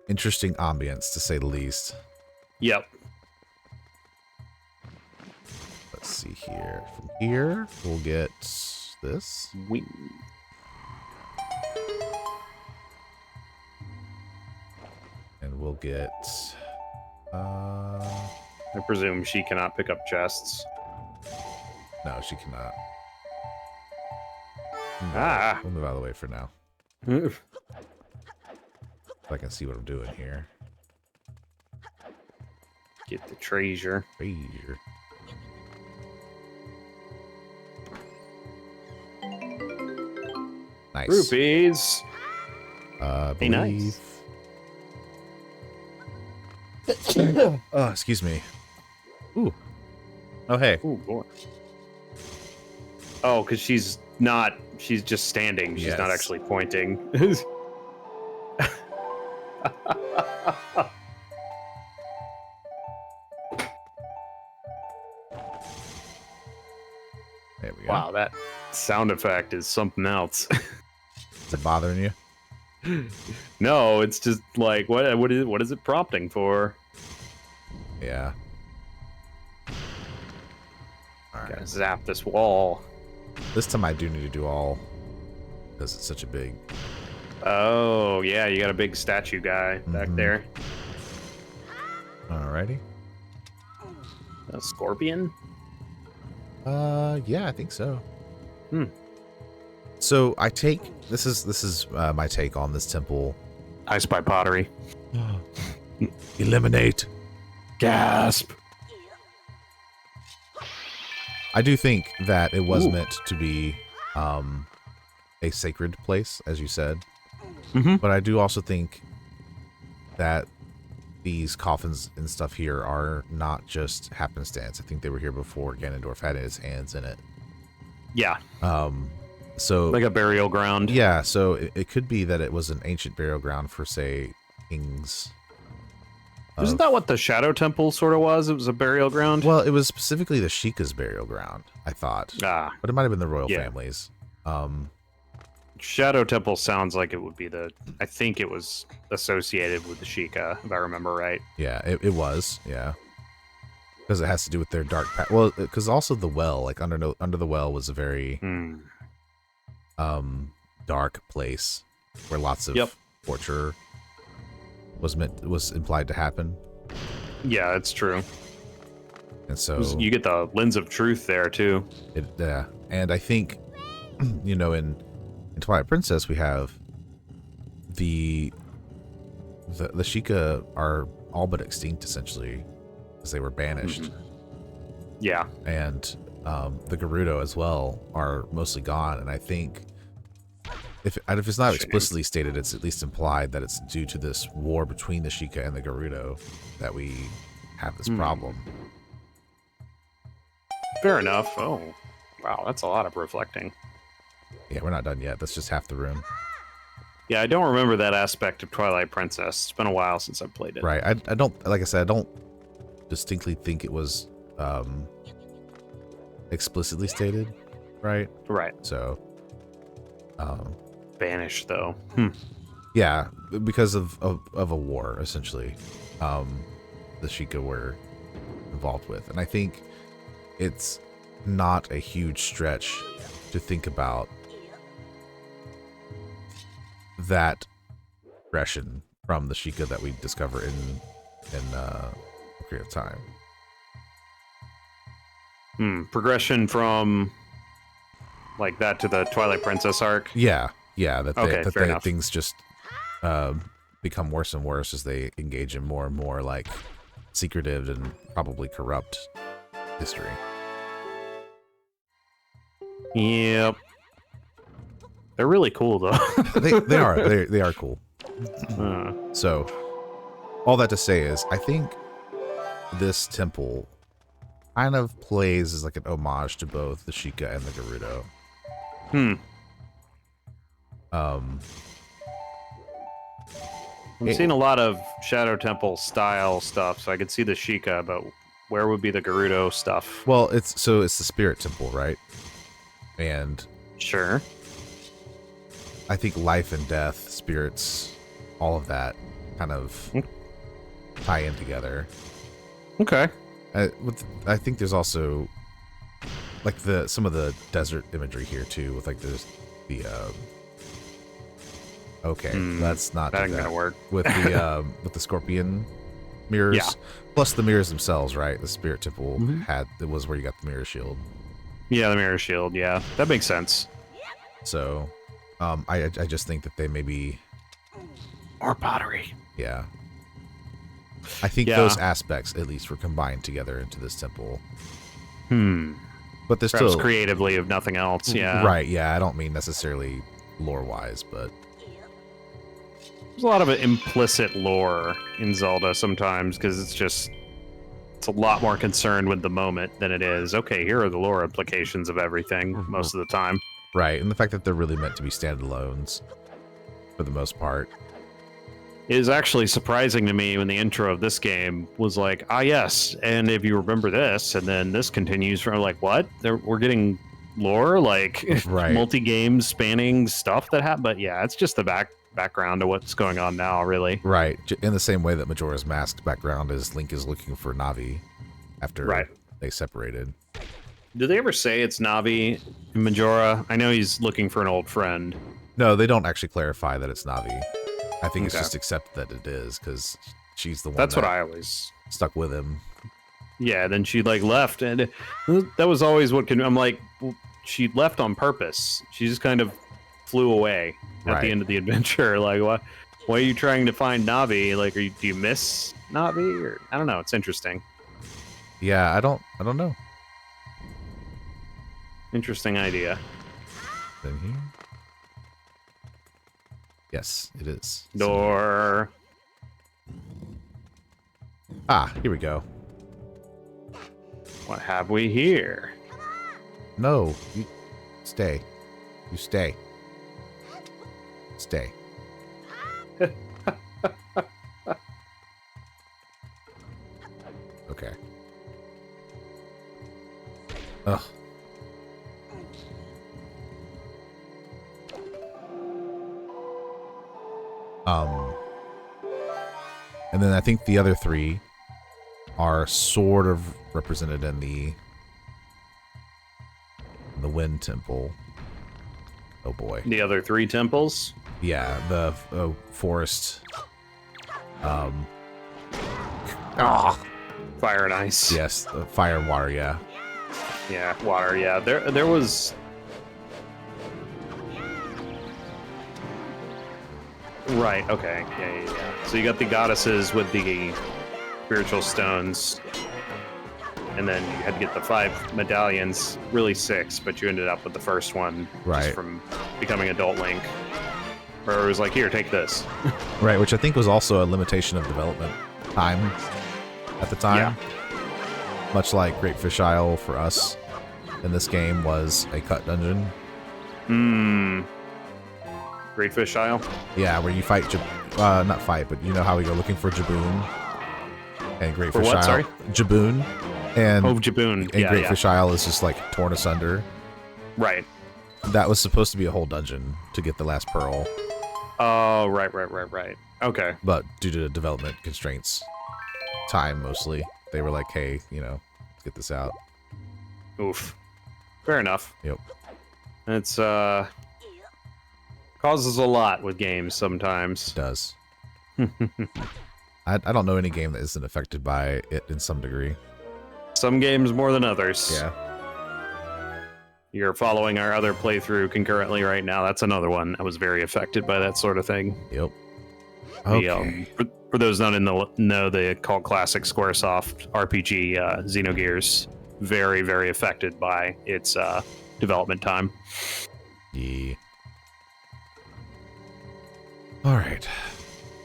interesting ambience, to say the least. Yep. Let's see here. From here, we'll get this. We And we'll get... I presume she cannot pick up chests. No, she cannot. Ah. We'll move out of the way for now. Get So I can see what I'm doing here. the treasure. Treasure. Nice. Rupees. Believe... Hey, nice. Oh, excuse me. Ooh. Oh, hey. Oh boy. Oh, because she's not. She's just standing. She's not Yes. actually pointing. There we go. Wow, that sound effect is something else. Is it bothering you? No, it's just like what is it prompting for? Yeah. All Gotta right. zap this wall. This time I do need to do all, because it's such a big... Oh yeah, you got a big statue guy back Mhm. there. Alrighty. A scorpion. Yeah, I think so. Hmm. So I take... This is my take on this temple. I spy pottery. Eliminate. Gasp. I do think that it was Ooh. meant to be a sacred place, as you said. Mm-hmm. But I do also think that these coffins and stuff here are not just happenstance. I think they were here before Ganondorf had his hands in it. Yeah, So like a burial ground. yeah, so it could be that it was an ancient burial ground for, say, kings. Isn't that what the Shadow Temple sort of was? It was a burial ground. Well, it was specifically the Sheikah's burial ground, I thought. Ah, But it might have been the royal Yeah. families. Shadow Temple sounds like it would be the. I think it was associated with the Sheikah, if I remember right. Yeah, it was, yeah. Because it has to do with their dark past. Well, because also the well, like under the well was a very Hmm. dark place where lots of Yep. torture was implied to happen. Yeah, it's true. And so You get the lens of truth there too. and I think in Twilight Princess we have the Sheikah are all but extinct essentially because they were banished. Yeah. And the Gerudo as well are mostly gone. And I think if it's not explicitly stated, it's at least implied that it's due to this war between the Sheikah and the Gerudo that we have this problem. Fair enough. Oh, wow, that's a lot of reflecting. Yeah, we're not done yet. That's just half the room. Yeah, I don't remember that aspect of Twilight Princess. It's been a while since I've played it. Right. I don't, like I said, I don't distinctly think it was explicitly stated. Right. Right. So, Banished though. yeah, because of a war, essentially, the Sheikah were involved with. And I think it's not a huge stretch to think about that progression from the Sheikah that we discover in Ocarina of Time. Progression from like that to the Twilight Princess arc. Yeah, that Fair enough. things just become worse and worse as they engage in more and more like secretive and probably corrupt history. Yep. They're really cool though. they are cool. So, all that to say is, I think this temple kind of plays as like an homage to both the Sheikah and the Gerudo. I'm seeing a lot of Shadow Temple style stuff, so I could see the Sheikah, but where would be the Gerudo stuff? Well, it's the spirit temple, right? And Sure. I think life and death, spirits, all of that kind of tie in together. Okay. I think there's also like some of the desert imagery here too, with like the okay, let's not That do ain't that. gonna work. With the scorpion mirrors, Yeah. plus the mirrors themselves, right? The spirit temple was where you got the mirror shield. Yeah, the mirror shield. Yeah, that makes sense. So, I just think that they maybe Or pottery. yeah. I think those aspects at least were combined together into this temple. But there's Perhaps still creatively, if nothing else. Yeah. right. Yeah, I don't mean necessarily lore-wise, but There's a lot of implicit lore in Zelda sometimes because it's a lot more concerned with the moment than it is. Okay, here are the lore implications of everything most of the time. right, and the fact that they're really meant to be standalones for the most part. It is actually surprising to me when the intro of this game was like, yes, and if you remember this, and then this continues from like, what? We're getting lore, like Right. multi-game spanning stuff that happened. But yeah, it's just the background to what's going on now, really. Right, in the same way that Majora's Mask's background is Link is looking for Navi after they separated. Did they ever say it's Navi in Majora? I know he's looking for an old friend. No, they don't actually clarify that it's Navi. I think it's Okay. just accept that it is because she's the one That's that what I always... stuck with him. Yeah, then she like left, and that was always what I'm like, well, she left on purpose. She just kind of flew away at Right. the end of the adventure. Like, why are you trying to find Navi? Like, do you miss Navi? Or I don't know. It's interesting. Yeah, I don't know. Interesting idea. In here? Yes, it is. Door. Here we go. What have we here? No, you stay. You stay. Stay. Okay. Ugh. And then I think the other three are sort of represented in the Wind Temple. Oh boy. The other three temples. Yeah, the forest. Fire and ice. Yes, fire and water. Yeah. Yeah, water. Yeah, there was. Right. Okay. Yeah. So you got the goddesses with the spiritual stones, and then you had to get the 5 medallions. Really 6, but you ended up with the first one Right. just from becoming adult Link. Where it was like, here, take this. Right, which I think was also a limitation of development time at the time. Yeah. Much like Great Fish Isle for us in this game was a cut dungeon. Great Fish Isle. Yeah, where you fight, not fight, but you know how we go looking for Jaboon and Great For Fish what, Isle. sorry? Jaboon. And, Jaboon. and Yeah, Great yeah. Fish Isle is just like torn asunder. Right. That was supposed to be a whole dungeon to get the last pearl, Oh, right. Okay. but due to development constraints, time mostly, they were like, hey, let's get this out. Oof. Fair enough. Yep. It's causes a lot with games sometimes. It does. I don't know any game that isn't affected by it in some degree. Some games more than others. Yeah. You're following our other playthrough concurrently right now. That's another one that was very affected by that sort of thing. Yep. Okay. For those not in the know, the cult classic Squaresoft RPG Xenogears, very, very affected by its development time. Yeah. All right.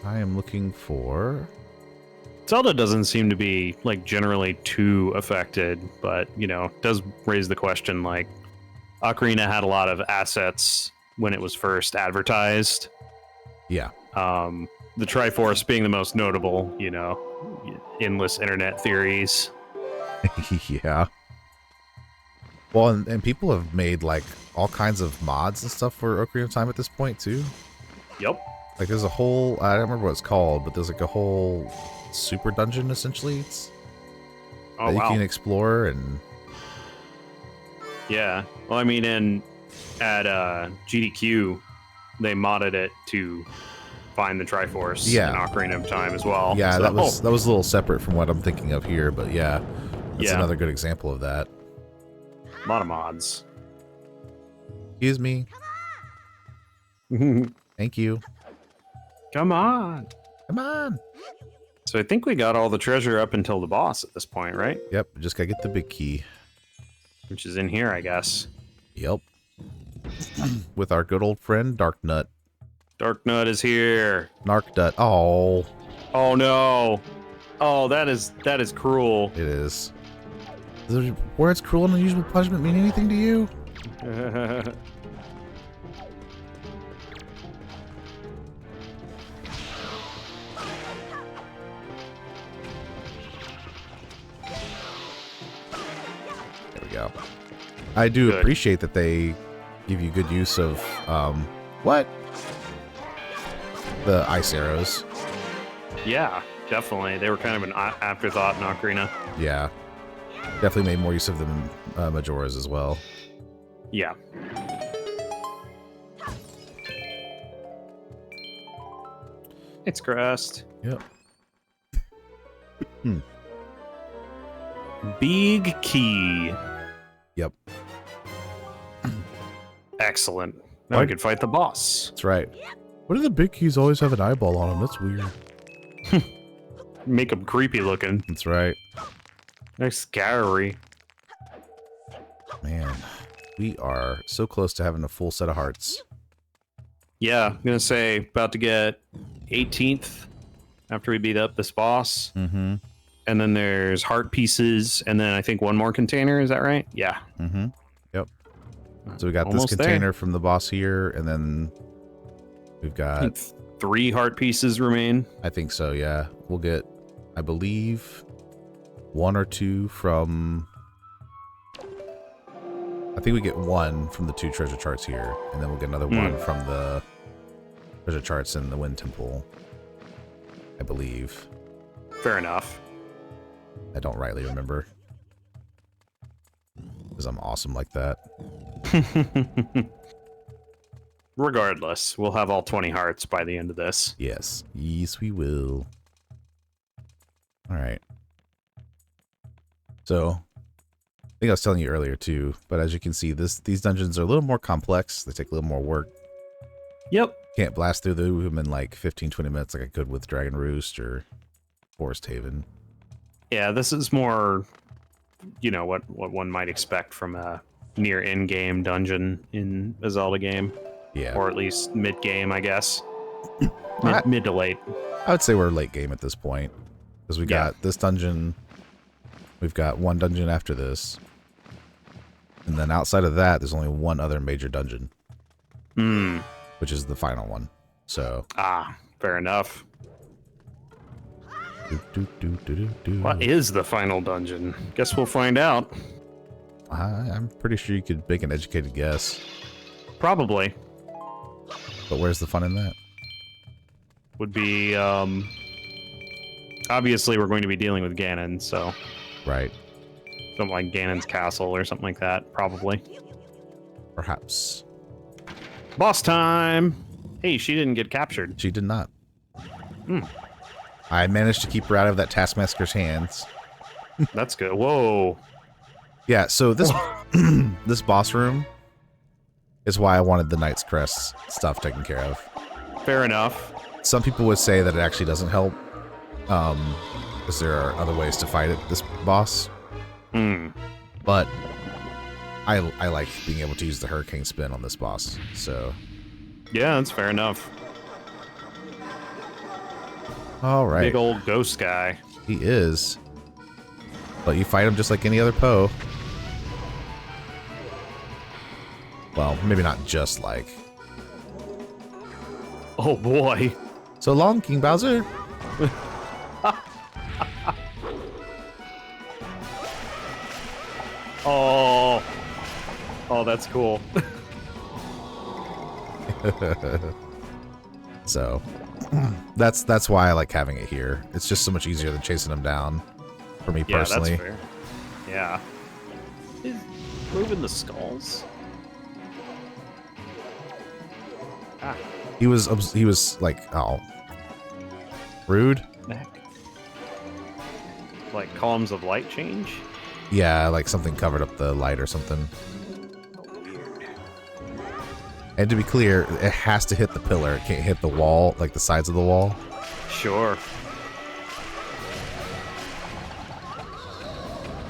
I am looking for... Zelda doesn't seem to be like generally too affected, but you know, does raise the question. Like, Ocarina had a lot of assets when it was first advertised. Yeah. The Triforce being the most notable, you know, endless internet theories. Yeah. Well, and people have made like all kinds of mods and stuff for Ocarina of Time at this point too. Yep. Like there's a whole, I don't remember what it's called, but there's like a whole super dungeon essentially. Oh, that you wow. can explore and... Yeah. Well, I mean, at GDQ, they modded it to find the Triforce in Ocarina of Time as well. Yeah, so, that was a little separate from what I'm thinking of here, but yeah, that's another good example of that. A lot of mods. Excuse me. Thank you. Come on. Come on. So I think we got all the treasure up until the boss at this point, right? Yep, just gotta get the big key. Which is in here, I guess. Yep. With our good old friend, Dark Nut. Dark Nut is here. Narknut. Oh. Oh no. Oh, that is cruel. It is. Does the words cruel and unusual punishment mean anything to you? There we go. I do appreciate that they give you good use of, what? The ice arrows. Yeah, definitely. They were kind of an afterthought in Ocarina. Yeah. Definitely made more use of them in Majora's as well. Yeah. It's crust. Yep. Big key. Yep. Excellent. Now we could fight the boss. That's right. Why do the big keys always have an eyeball on them? That's weird. Make them creepy looking. That's right. They're scary. Man, we are so close to having a full set of hearts. Yeah, I'm gonna say about to get 18th after we beat up this boss. Mm-hmm. And then there's heart pieces, and then I think one more container. Is that right? Yeah. Mm-hmm. Yep. So we got Almost this container from the boss here, and then we've got 3 heart pieces remain. I think so. Yeah, we'll get, I believe, 1 or 2 from. I think we get 1 from the 2 treasure charts here, and then we'll get another 1 from the treasure charts in the Wind Temple. I believe. Fair enough. I don't rightly remember. Because I'm awesome like that. Regardless, we'll have all 20 hearts by the end of this. Yes. Yes, we will. Alright. So, I think I was telling you earlier too, but as you can see, these dungeons are a little more complex. They take a little more work. Yep. Can't blast through them in like 15-20 minutes like I could with Dragon Roost or Forest Haven. Yeah, this is more, you know, what one might expect from a near in-game dungeon in a Zelda game. Yeah. Or at least mid-game, I guess. Mid to late. I would say we're late game at this point. Because we got this dungeon. We've got 1 dungeon after this. And then outside of that, there's only 1 other major dungeon. Which is the final one. So. Ah, fair enough. What is the final dungeon? Guess we'll find out. I'm pretty sure you could make an educated guess. Probably. But where's the fun in that? Would be, obviously we're going to be dealing with Ganon, so. Right. Something like Ganon's castle or something like that, probably. Perhaps. Boss time! Hey, she didn't get captured. She did not. Hmm. I managed to keep her out of that Taskmaster's hands. That's good. Whoa. Yeah, so this this boss room is why I wanted the Knight's Crest stuff taken care of. Fair enough. Some people would say that it actually doesn't help, because there are other ways to fight this boss. Hmm. But I like being able to use the Hurricane Spin on this boss, so... Yeah, that's fair enough. All right. Big old ghost guy. He is. But you fight him just like any other Poe. Well, maybe not just like. Oh boy. So long, King Bowser. Oh. Oh, that's cool. So that's why I like having it here. It's just so much easier than chasing him down for me personally. Yeah, that's fair. Yeah. Is moving the skulls? Ah. He was like, oh, rude. Back. Like columns of light change? Yeah, like something covered up the light or something. And to be clear, it has to hit the pillar. It can't hit the wall, like the sides of the wall. Sure.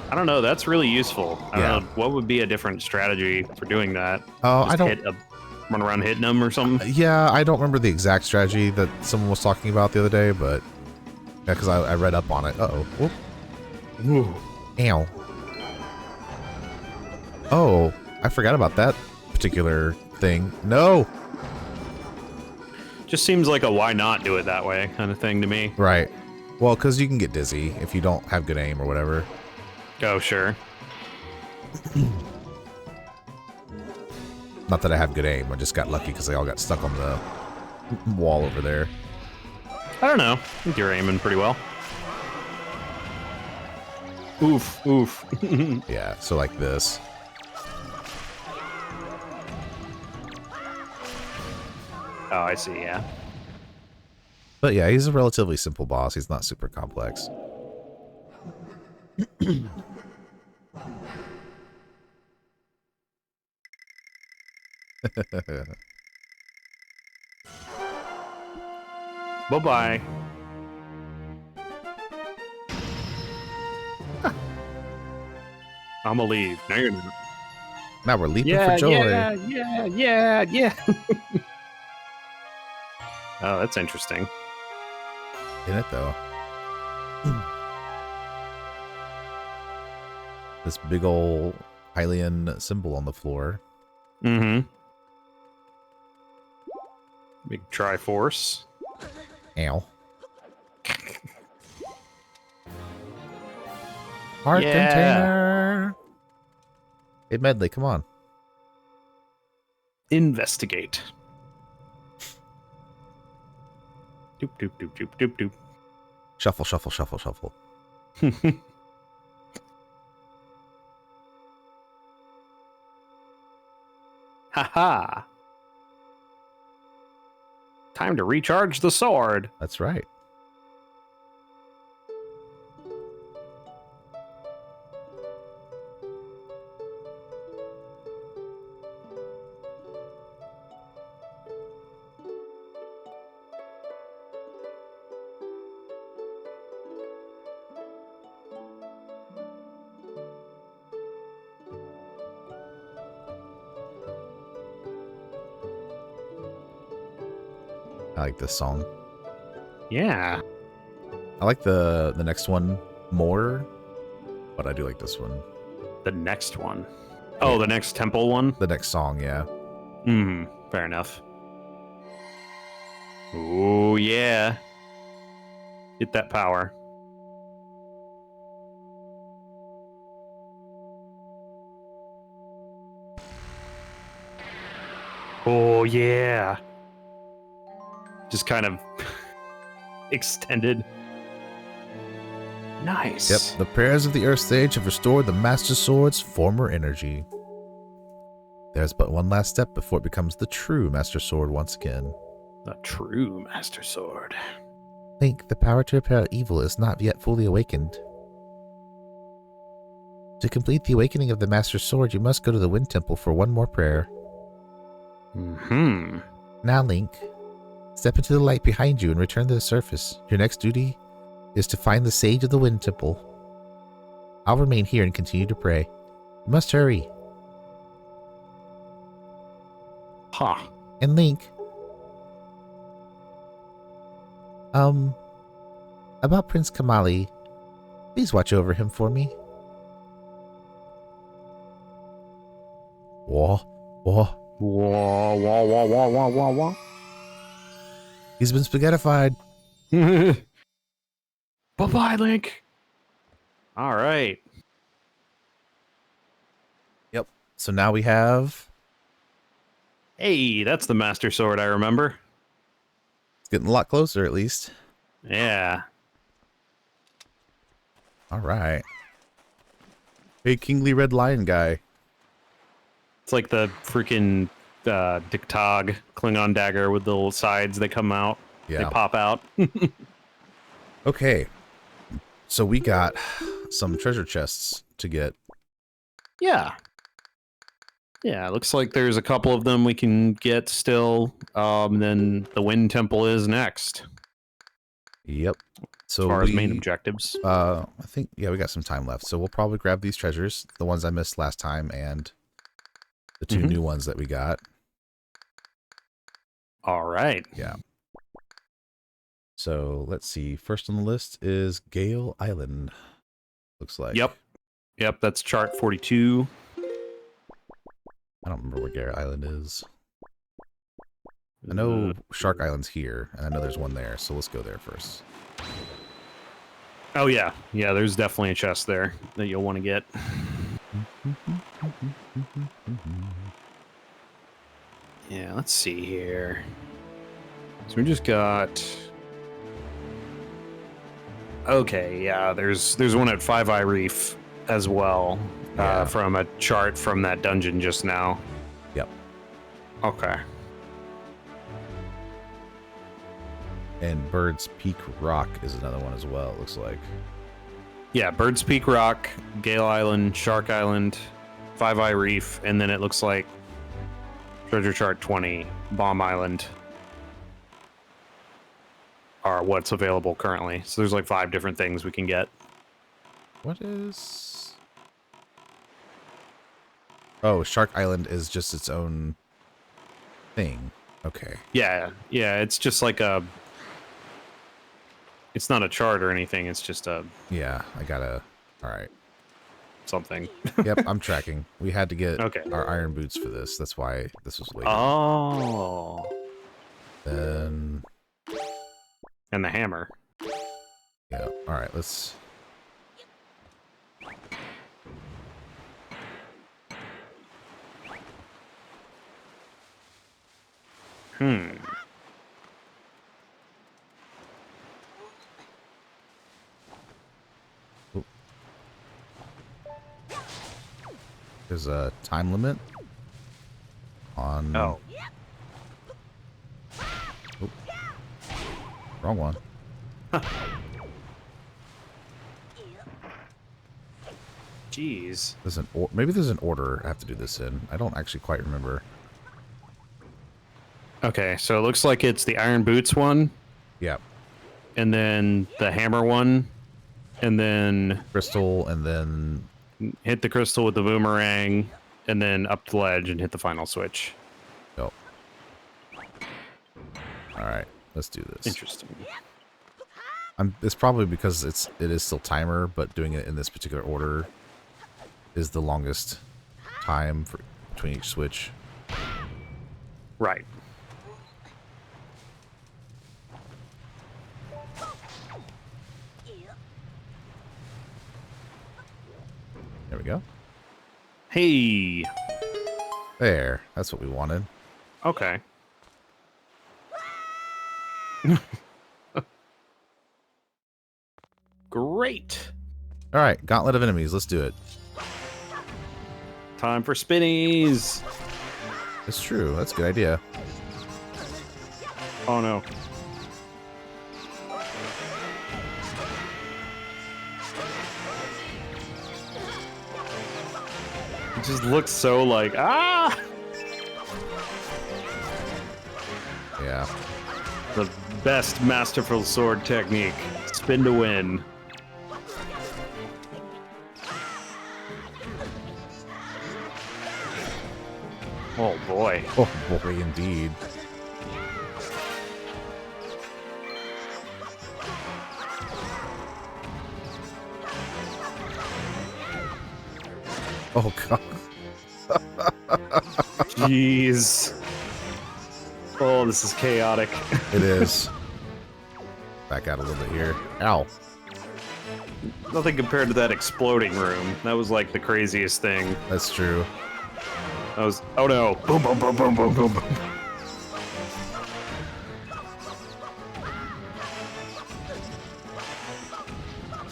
I don't know. That's really useful. I don't know. What would be a different strategy for doing that? Oh, Just I don't. Run around hitting them or something? Yeah, I don't remember the exact strategy that someone was talking about the other day, but yeah, because I read up on it. Uh-oh. Whoop. Ooh. Ow. Oh, I forgot about that particular thing. No! Just seems like a why not do it that way kind of thing to me. Right. Well, because you can get dizzy if you don't have good aim or whatever. Oh, sure. Not that I have good aim. I just got lucky because they all got stuck on the wall over there. I don't know. I think you're aiming pretty well. Oof, oof. Yeah, so like this. Oh, I see, yeah. But yeah, he's a relatively simple boss. He's not super complex. Bye-bye. I'm gonna leave. Now you're not. Now we're leaping for joy. Yeah. Oh, that's interesting. In it though. This big ol' Hylian symbol on the floor. Mm-hmm. Big Triforce. Ow. Heart container. Hey Medley, come on. Investigate. Doop doop doop doop doop doop. Shuffle, shuffle, shuffle, shuffle. Haha. Time to recharge the sword. That's right. I like this song. Yeah. I like the next one more, but I do like this one. The next one. Oh, the next temple one? The next song, yeah. Hmm. Fair enough. Oh, yeah. Get that power. Oh, yeah. Just kind of extended. nice. Yep, the prayers of the Earth Sage have restored the Master Sword's former energy. There's but one last step before it becomes the true Master Sword once again. The true Master Sword. Link, the power to repel evil is not yet fully awakened. To complete the awakening of the Master Sword, you must go to the Wind Temple for one more prayer. Hmm. Now, Link, step into the light behind you and return to the surface. Your next duty is to find the Sage of the Wind Temple. I'll remain here and continue to pray. You must hurry. Ha. And Link, about Prince Kamali, please watch over him for me. Wah, wah. Wah, wah, wah, wah, wah, wah, wah. He's been spaghettified. Bye-bye, Link. All right. Yep. So now we have... Hey, that's the Master Sword I remember. It's getting a lot closer, at least. Yeah. All right. Hey, Kingly Red Lion guy. It's like the freaking Dictog Klingon dagger with the little sides that come out. Yeah. They pop out. Okay. So we got some treasure chests to get. Yeah. Yeah, looks like there's a couple of them we can get still. Then the Wind Temple is next. Yep. So As far as main objectives. I think, yeah, we got some time left. So we'll probably grab these treasures, the ones I missed last time, and the two new ones that we got. All right. Yeah. So let's see. First on the list is Gale Island. Looks like. Yep. Yep, that's chart 42. I don't remember where Gale Island is. I know Shark Island's here, and I know there's one there, so let's go there first. Oh, yeah. Yeah, there's definitely a chest there that you'll want to get. Yeah, let's see here. So we just got... Okay, yeah, there's one at Five Eye Reef as well, Yeah. from a chart from that dungeon just now. Yep. Okay. And Bird's Peak Rock is another one as well, it looks like. Yeah, Bird's Peak Rock, Gale Island, Shark Island, Five Eye Reef, and then it looks like Treasure Chart 20, Bomb Island are what's available currently. So there's like 5 different things we can get. What is... Oh, Shark Island is just its own thing. Okay. Yeah, yeah, it's just like a... It's not a chart or anything, it's just a... Yeah, I gotta... Alright. something. Yep, I'm tracking. We had to get Okay. our iron boots for this. That's why this was late. Oh. Then... And the hammer. Yeah, alright, let's... There's a time limit on... Oh. Oop. Wrong one. Jeez. There's an maybe there's an order I have to do this in. I don't actually quite remember. Okay, so it looks like it's the Iron Boots one, Yeah. and then the hammer one, and then Crystal, and then... hit the crystal with the boomerang, and then up the ledge and hit the final switch. Oh. Alright, let's do this. Interesting. It's probably because it is still timer, but doing it in this particular order is the longest time between each switch. Right. There we go. Hey. There. That's what we wanted. Okay. Great. All right, gauntlet of enemies. Let's do it. Time for spinnies. It's true. That's a good idea. Oh no. It just looks so like ah. Yeah. The best masterful sword technique. Spin to win. Oh boy. Oh boy, indeed. Oh god. Jeez. Oh, this is chaotic. It is. Back out a little bit here. Ow. Nothing compared to that exploding room. That was like the craziest thing. That's true. That was. Oh no. Boom, boom, boom, boom, boom, boom, boom.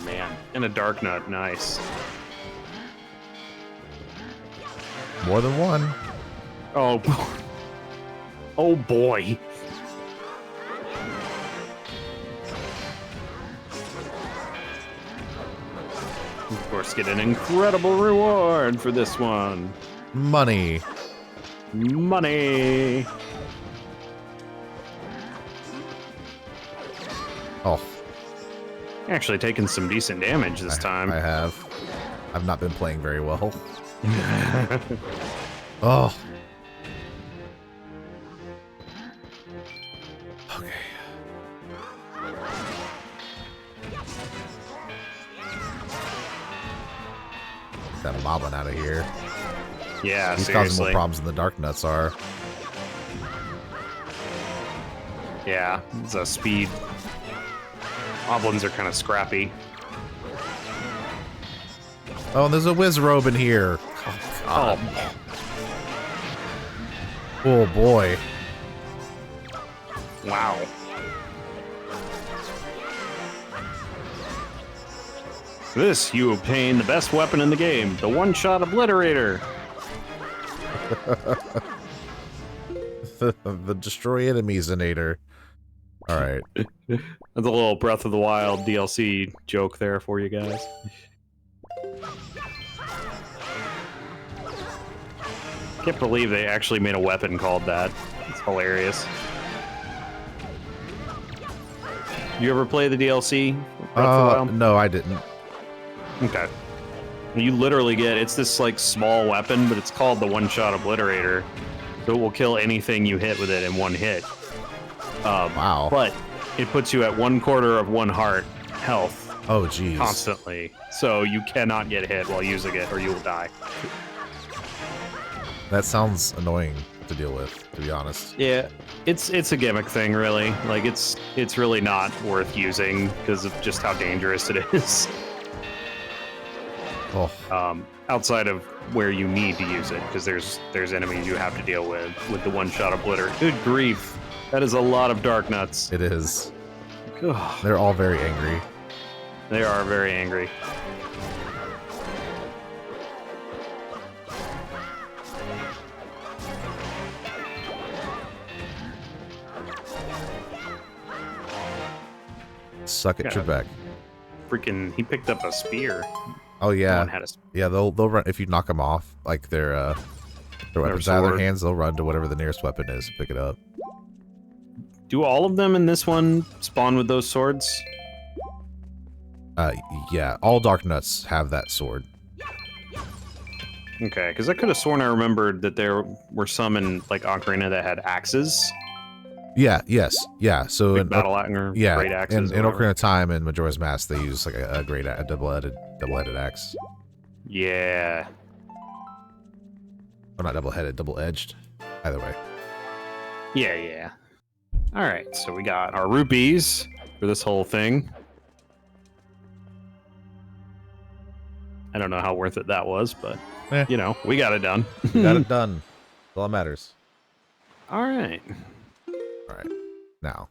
Man. And a dark nut. Nice. More than one. Oh. Oh boy. Of course, get an incredible reward for this one. Money. Money. Oh. Actually taking some decent damage this time. I have. I've not been playing very well. Oh. Okay. Get that moblin out of here. Yeah, He's causing more seriously. problems than the dark nuts are. Yeah, it's a speed. Moblins are kind of scrappy. Oh, and there's a whiz robe in here. Oh, God. Oh boy. Wow. This, you obtain the best weapon in the game, the one-shot obliterator. The destroy enemies-inator. Alright. That's a little Breath of the Wild DLC joke there for you guys. Can't believe they actually made a weapon called that. It's hilarious. You ever play the DLC? Breath of the Wild? No, I didn't. Okay. You literally get, it's this like small weapon, but it's called the one-shot obliterator. So it will kill anything you hit with it in one hit. Wow. But it puts you at 1/4 of 1 heart health Oh, geez. constantly. So you cannot get hit while using it or you will die. That sounds annoying to deal with, to be honest. Yeah, it's a gimmick thing, really. Like it's really not worth using because of just how dangerous it is. Oh, Outside of where you need to use it, because there's enemies you have to deal with the one-shot obliterator. Good grief, that is a lot of dark nuts. it is. Ugh, They're all very angry. they are very angry. Suck at Yeah. Trebek. Freaking, he picked up a spear. Oh, No yeah. one had a Yeah, they'll run if you knock them off, like their weapons out of their sword. hands. They'll run to whatever the nearest weapon is, and pick it up. Do all of them in this one spawn with those swords? Yeah, all dark nuts have that sword. Okay, because I could have sworn I remembered that there were some in like Ocarina that had axes, Yeah, yes, yeah. So big in battle axe or yeah, great axes. in or whatever. Ocarina of Time and Majora's Mask, they use like a double-headed axe. Yeah. Or not double-headed, double-edged. Either way. Yeah, yeah. All right, so we got our rupees for this whole thing. I don't know how worth it that was, but Eh. you know, we got it done. We got it done. That's all that matters. All right. All right, now.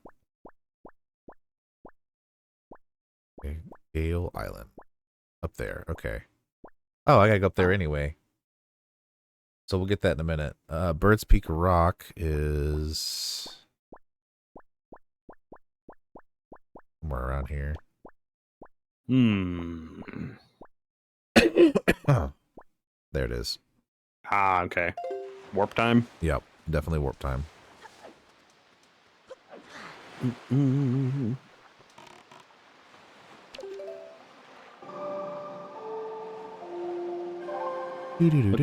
Okay, Gale Island. Up there. Okay. Oh, I gotta go up there anyway. So we'll get that in a minute. Bird's Peak Rock is somewhere around here. Oh, there it is. Ah, okay. Warp time? Yep, definitely warp time. Look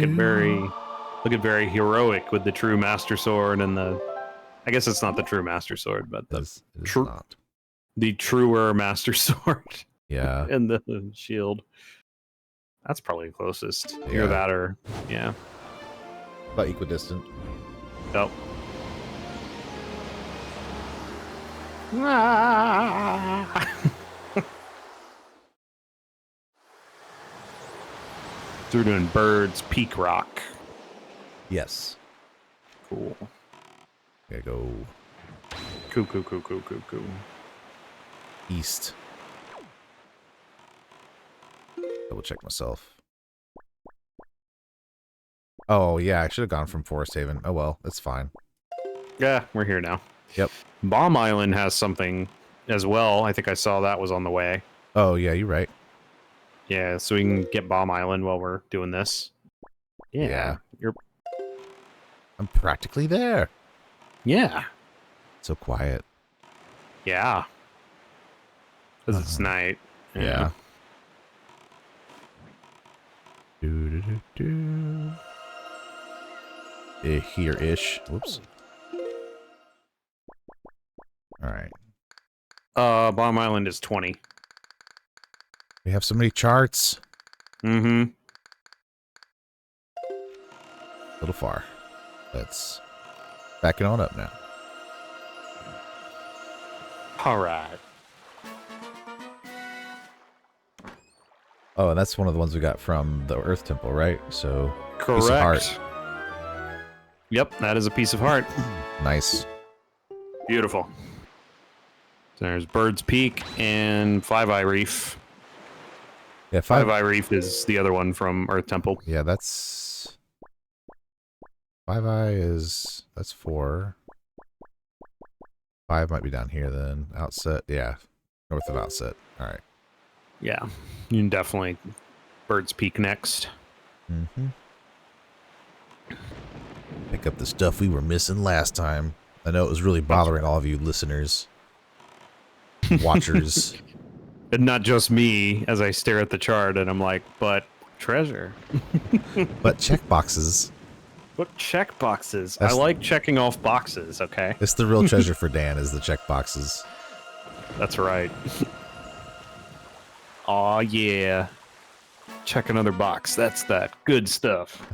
at very heroic with the true Master Sword and the. I guess it's not the true Master Sword, but It is true, not. the truer Master Sword Yeah. and the shield. That's probably the closest. Yeah. Either that or yeah. About equidistant. Oh. So we're doing Bird's Peak Rock. Yes. Cool. Gotta go Cool. east. Double check myself. Oh, yeah, I should have gone from Forest Haven. Oh, well, it's fine. Yeah, we're here now. Yep. Bomb Island has something as well. I think I saw that was on the way. Oh, yeah, you're right. Yeah, so we can get Bomb Island while we're doing this. Yeah. I'm practically there. Yeah. So quiet. Yeah. Because it's night. Yeah. Do. Here-ish. Whoops. All right. Bomb Island is 20. We have so many charts. Mm-hmm. A little far. Let's back it on up now. All right. Oh, and that's one of the ones we got from the Earth Temple, right? So, Correct. piece of heart. Yep, that is a piece of heart. Nice. Beautiful. So there's Bird's Peak and Five Eye Reef. Yeah, Five Eye Reef is the other one from Earth Temple. Yeah, that's... Five Eye is... That's 4. 5 might be down here then. Outset. Yeah. North of Outset. Alright. Yeah. You can definitely... Bird's Peak next. Mm-hmm. Pick up the stuff we were missing last time. I know it was really bothering all of you listeners. Watchers. And not just me, as I stare at the chart and I'm like, but treasure. But check boxes. What check boxes? That's I like checking off boxes, okay? It's the real treasure for Dan, is the check boxes. That's right. Aw, yeah. Check another box. That's that good stuff.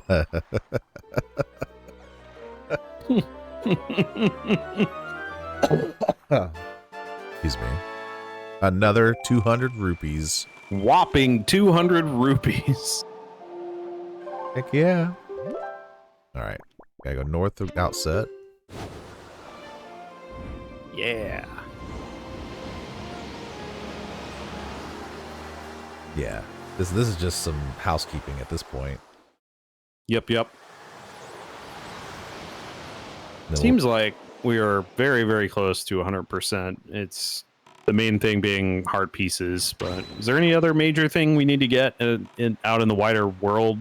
Excuse me. Another 200 rupees. Whopping 200 rupees. Heck yeah. Alright. Gotta go north of Outset. Yeah. Yeah. This is just some housekeeping at this point. Yep. Then Seems like we are very, very close to 100%. It's the main thing being heart pieces, but is there any other major thing we need to get out in the wider world?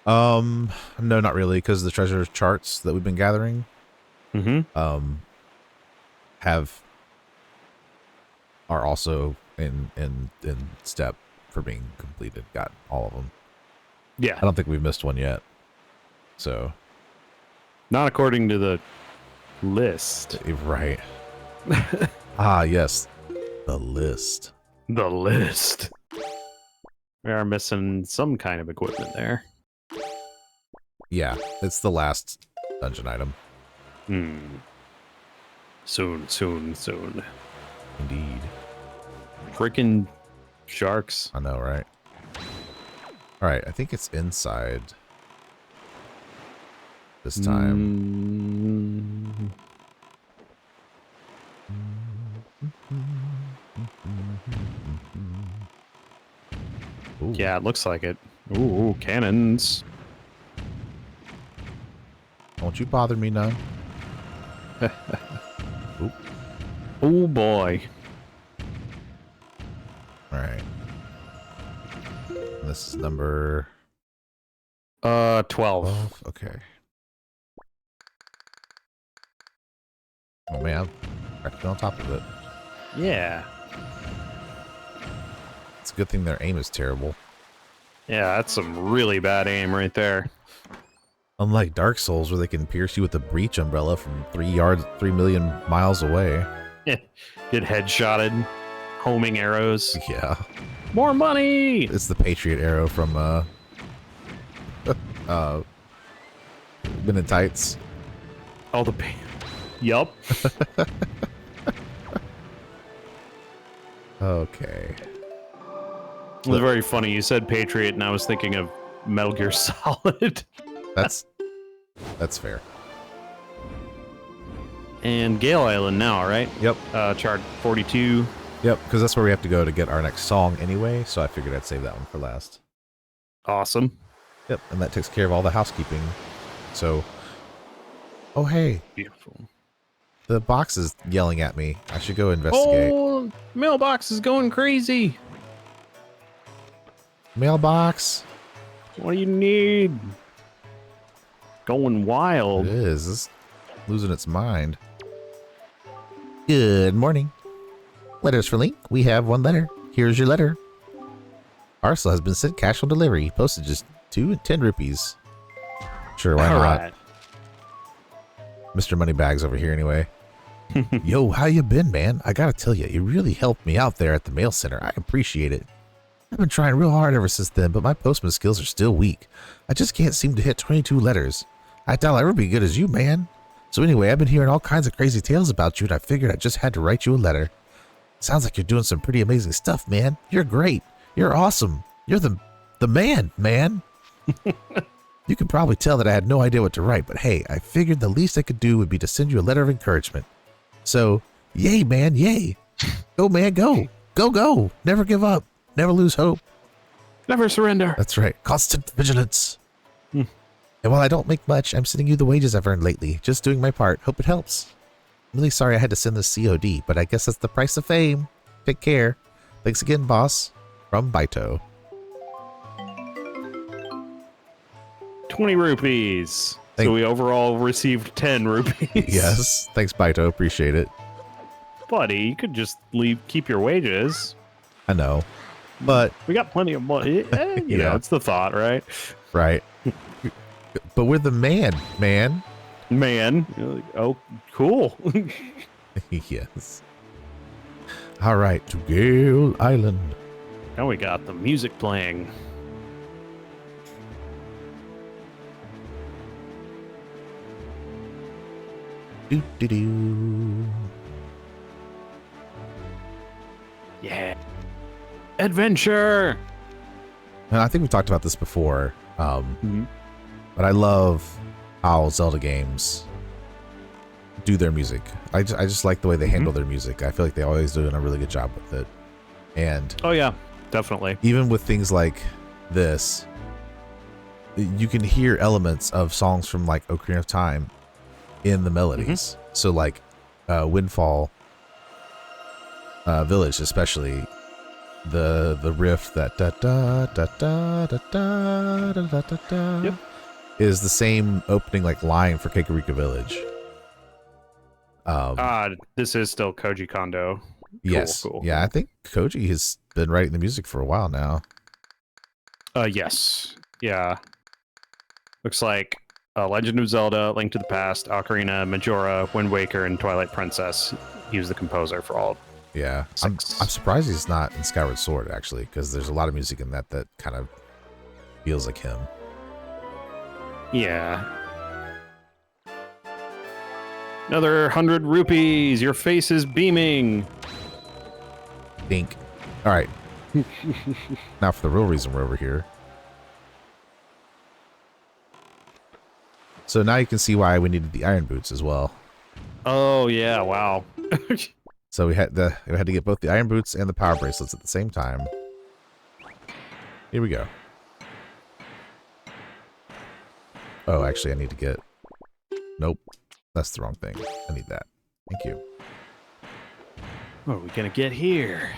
No, not really, because the treasure charts that we've been gathering, are also in step for being completed. Got all of them. Yeah. I don't think we've missed one yet. So. Not according to the list. Right. Ah, yes. The list. The list. We are missing some kind of equipment there. Yeah, it's the last dungeon item. Soon. Indeed. Freaking sharks. I know, right? Alright, I think it's inside this time. Ooh. Yeah, it looks like it. Ooh, cannons. Don't you bother me none. Oop. Oh boy. All right. And this is number 12. 12. Okay. Oh man, I'm practically on top of it. Yeah. It's a good thing their aim is terrible. Yeah, that's some really bad aim right there. Unlike Dark Souls, where they can pierce you with a breach umbrella from 3 million miles away. Get headshotted. Homing arrows. Yeah. More money! It's the Patriot arrow from, Men in Tights. Oh, Yup. Okay. It was very funny. You said Patriot, and I was thinking of Metal Gear Solid. That's fair. And Gale Island now, right? Yep. Chart 42. Yep, because that's where we have to go to get our next song anyway, so I figured I'd save that one for last. Awesome. Yep, and that takes care of all the housekeeping. So, oh hey, Beautiful. the box is yelling at me. I should go investigate. Oh, mailbox is going crazy. Mailbox. What do you need? Going It wild. is. It's losing its mind. Good morning. Letters for Link. We have one letter. Here's your letter. Parcel has been sent cash on delivery. Postage is 2 and 10 rupees. Sure, why All not? right. Mr. Moneybags over here anyway. Yo, how you been, man? I gotta tell you, you really helped me out there at the mail center. I appreciate it. I've been trying real hard ever since then, but my postman skills are still weak. I just can't seem to hit 22 letters. I doubt I'll ever be good as you, man. So anyway, I've been hearing all kinds of crazy tales about you, and I figured I just had to write you a letter. Sounds like you're doing some pretty amazing stuff, man. You're great. You're awesome. You're the man, man. You can probably tell that I had no idea what to write, but hey, I figured the least I could do would be to send you a letter of encouragement. So, yay, man, yay. Go, man, go. Go, go. Never give up. Never lose hope. Never surrender. That's right. Constant vigilance. And while I don't make much, I'm sending you the wages I've earned lately. Just doing my part. Hope it helps. I'm really sorry I had to send this COD, but I guess that's the price of fame. Take care. Thanks again, boss. From Baito. 20 rupees. Thank- So we overall received 10 rupees. Yes. Thanks, Baito. Appreciate it. Buddy, you could just keep your wages. I know. But, We got plenty of money. You know, it's the thought, right? right. But we're the man. Man. You're like, oh, cool. Yes. All right. To Gale Island. Now we got the music playing. Do. Yeah. Adventure. And I think we've talked about this before. Mm-hmm. But I love how Zelda games do their music. I just like the way they handle their music. I feel like they always do a really good job with it. And Oh, yeah. Definitely. even with things like this, you can hear elements of songs from like Ocarina of Time in the melodies. So like Windfall Village, especially the riff that da da da da da da da da da da Yep. is the same opening like line for Kakariko Village. This is still Koji Kondo. Yes. Cool. Yeah, I think Koji has been writing the music for a while now. Yes. Yeah. Looks like Legend of Zelda, Link to the Past, Ocarina, Majora, Wind Waker, and Twilight Princess. He was the composer for all. Yeah. I'm 6. surprised he's not in Skyward Sword, actually, because there's a lot of music in that kind of feels like him. Yeah. Another 100 rupees. Your face is beaming. Dink. All right. Now for the real reason we're over here. So now you can see why we needed the iron boots as well. Oh yeah! Wow. So we had to get both the iron boots and the power bracelets at the same time. Here we go. Oh, actually, I need to get... Nope. That's the wrong thing. I need that. Thank you. What are we gonna get here?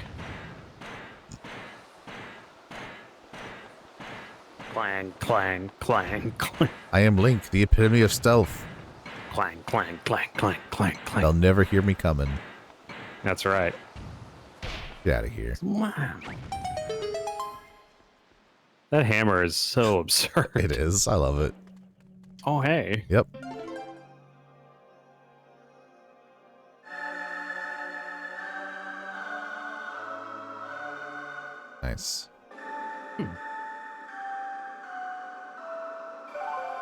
Clang, clang, clang, clang. I am Link, the epitome of stealth. Clang, clang, clang, clang, clang, clang. They'll never hear me coming. That's right. Get out of here. Wow. That hammer is so absurd. It is. I love it. Oh, hey. Yep. Nice.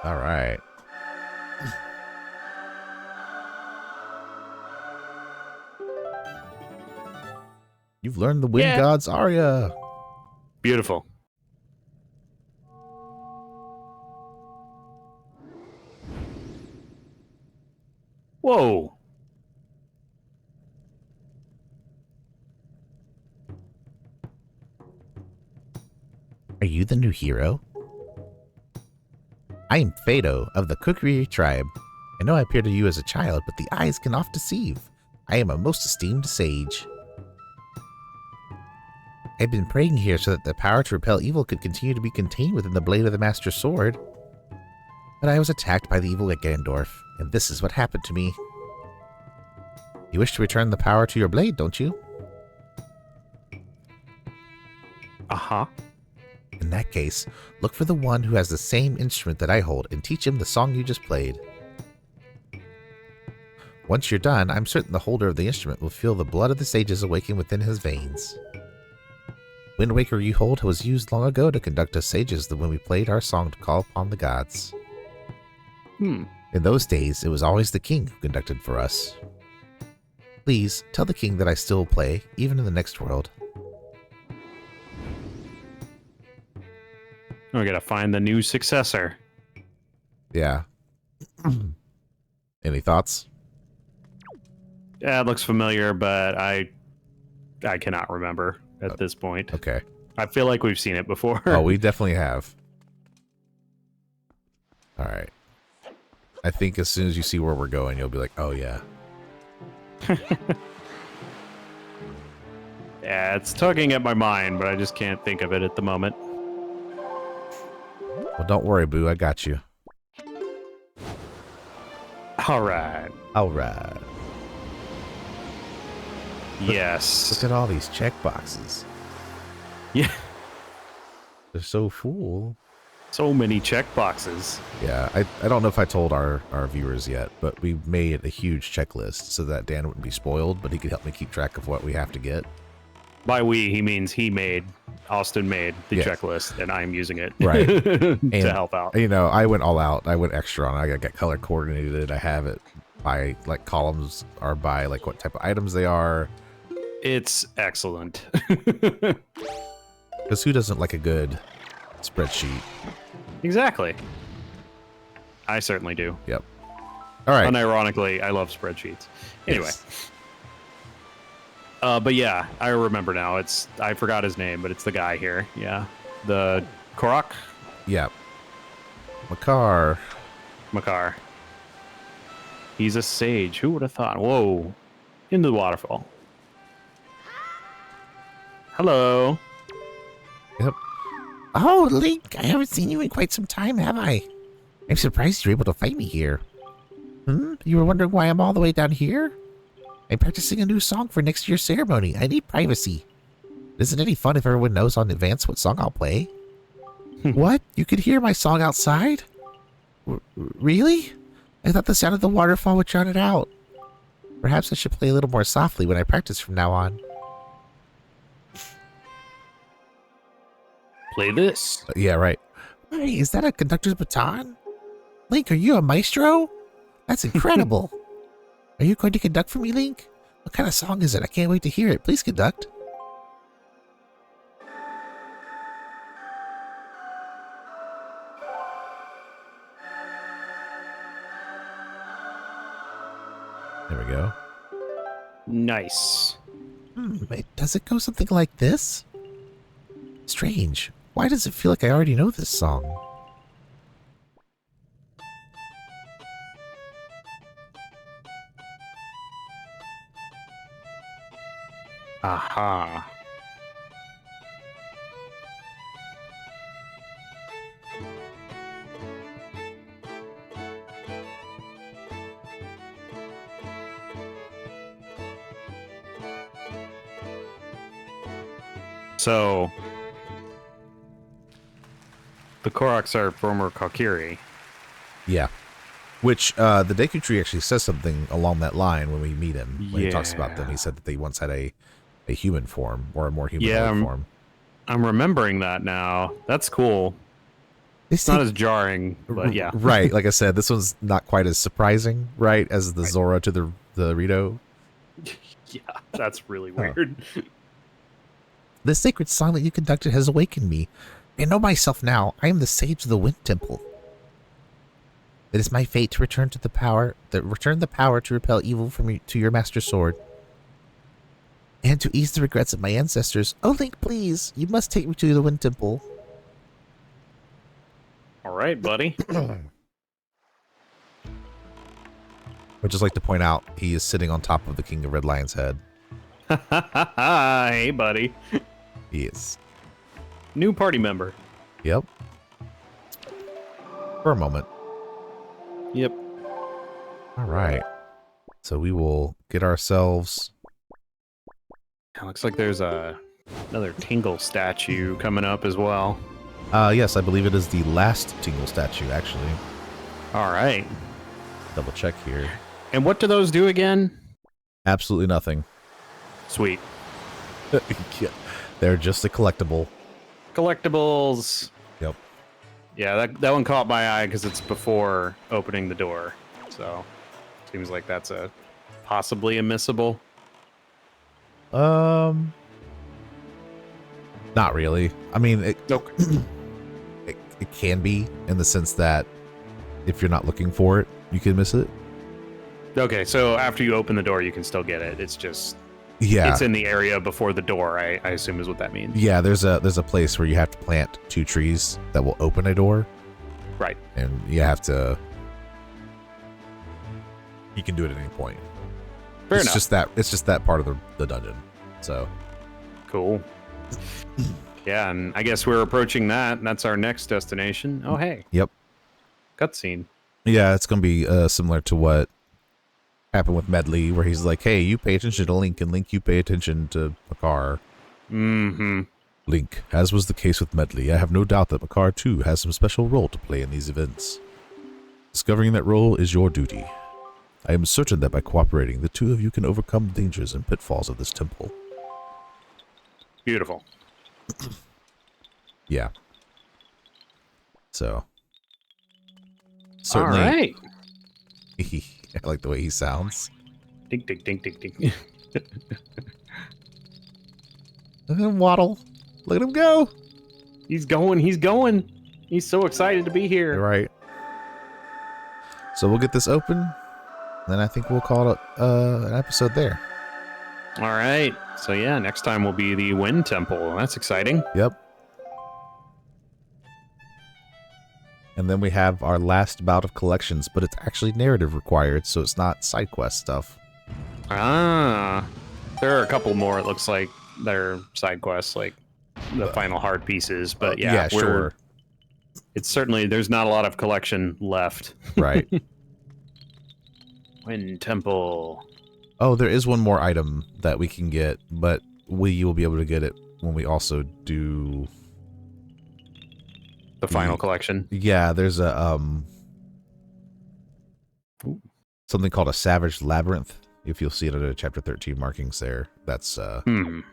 All right. You've learned the Wind God's aria. Beautiful. Whoa. Are you the new hero? I am Baito of the Kukri tribe. I know I appear to you as a child, but the eyes can oft deceive. I am a most esteemed sage. I've been praying here so that the power to repel evil could continue to be contained within the blade of the Master Sword. But I was attacked by the evil at Ganondorf, and this is what happened to me. You wish to return the power to your blade, don't you? Uh-huh. In that case, look for the one who has the same instrument that I hold and teach him the song you just played. Once you're done, I'm certain the holder of the instrument will feel the blood of the sages awaken within his veins. Wind Waker you hold was used long ago to conduct us sages when we played our song to call upon the gods. In those days, it was always the king who conducted for us. Please, tell the king that I still play, even in the next world. We gotta find the new successor. Yeah. Any thoughts? Yeah, it looks familiar, but I cannot remember at this point. Okay. I feel like we've seen it before. Oh, we definitely have. All right. I think as soon as you see where we're going, you'll be like, oh, yeah. Yeah, it's tugging at my mind, but I just can't think of it at the moment. Well, don't worry, Boo. I got you. All right. All right. Yes. Look at all these check boxes. Yeah. They're so full. So many check boxes. Yeah, I don't know if I told our viewers yet, but we made a huge checklist so that Dan wouldn't be spoiled, but he could help me keep track of what we have to get. By we, he means Austin made the Yes. checklist, and I'm using it Right. to And, help out. You know, I went all out. I went extra on it. I got color coordinated. I have it by, like, columns are by, like, what type of items they are. It's excellent. Because who doesn't like a good spreadsheet? Exactly. I certainly do. Yep. All right. Unironically, I love spreadsheets. Anyway. Yes. But yeah, I remember now. I forgot his name, but it's the guy here. Yeah. The Korok? Yep. Makar. Makar. He's a sage. Who would have thought? Whoa. Into the waterfall. Hello. Yep. Oh, Link, I haven't seen you in quite some time, have I? I'm surprised you're able to fight me here. You were wondering why I'm all the way down here? I'm practicing a new song for next year's ceremony. I need privacy. Isn't it any fun if everyone knows in advance what song I'll play? What? You could hear my song outside? Really? I thought the sound of the waterfall would drown it out. Perhaps I should play a little more softly when I practice from now on. Play this. Yeah, right. Hey, is that a conductor's baton? Link, are you a maestro? That's incredible. Are you going to conduct for me, Link? What kind of song is it? I can't wait to hear it. Please conduct. There we go. Nice. Does it go something like this? Strange. Why does it feel like I already know this song? Aha. So, the Koroks are former Kokiri. Yeah. Which, the Deku Tree actually says something along that line when we meet him. When he talks about them, he said that they once had a human form, or a more humanoid form. I'm remembering that now. That's cool. It's not as jarring, but yeah. Right, like I said, this one's not quite as surprising, right, as the Zora to the Rito. Yeah, that's really weird. The sacred song that you conducted has awakened me. I know myself now. I am the sage of the Wind Temple. It is my fate to return the power to repel evil from to your master sword. And to ease the regrets of my ancestors. Oh, Link, please. You must take me to the Wind Temple. All right, buddy. I'd just like to point out, he is sitting on top of the King of Red Lion's head. Hey, buddy. He is. New party member. Yep. For a moment. Yep. All right. So we will get ourselves... It looks like there's another Tingle statue coming up as well. Yes, I believe it is the last Tingle statue, actually. All right. Double check here. And what do those do again? Absolutely nothing. Sweet. Yeah, they're just a collectible. Collectibles. Yep. Yeah, that one caught my eye because it's before opening the door. So, seems like that's a possibly a missable. Not really. I mean, it can be in the sense that if you're not looking for it, you can miss it. Okay, so after you open the door, you can still get it. It's just it's in the area before the door. I assume is what that means. Yeah, there's a place where you have to plant 2 trees that will open a door. Right. And you have to. You can do it at any point. Fair enough. It's just that part of the dungeon. So cool. Yeah, and I guess we're approaching that. And that's our next destination. Oh, hey. Yep. Cutscene. Yeah, it's gonna be similar to what happened with Medley, where he's like, "Hey, you pay attention to Link, and Link, you pay attention to Makar." Mm-hmm. Link, as was the case with Medley, I have no doubt that Makar too has some special role to play in these events. Discovering that role is your duty. I am certain that by cooperating, the two of you can overcome the dangers and pitfalls of this temple. Beautiful. Yeah. So. Certainly. All right. I like the way he sounds. Dink, dink, dink, dink, dink. Look at him waddle. Look at him go. He's going. He's going. He's so excited to be here. You're right. So we'll get this open. Then I think we'll call it an episode there. All right. So yeah, next time will be the Wind Temple. That's exciting. Yep. And then we have our last bout of collections, but it's actually narrative required, so it's not side quest stuff. Ah. There are a couple more, it looks like. They're side quests, like the final hard pieces. But yeah, sure. It's certainly, there's not a lot of collection left. Right. Wind Temple. Oh, there is one more item that we can get, but we will be able to get it when we also do the final collection. Yeah, there's a something called a Savage Labyrinth. If you'll see it under chapter 13 markings there, that's there's an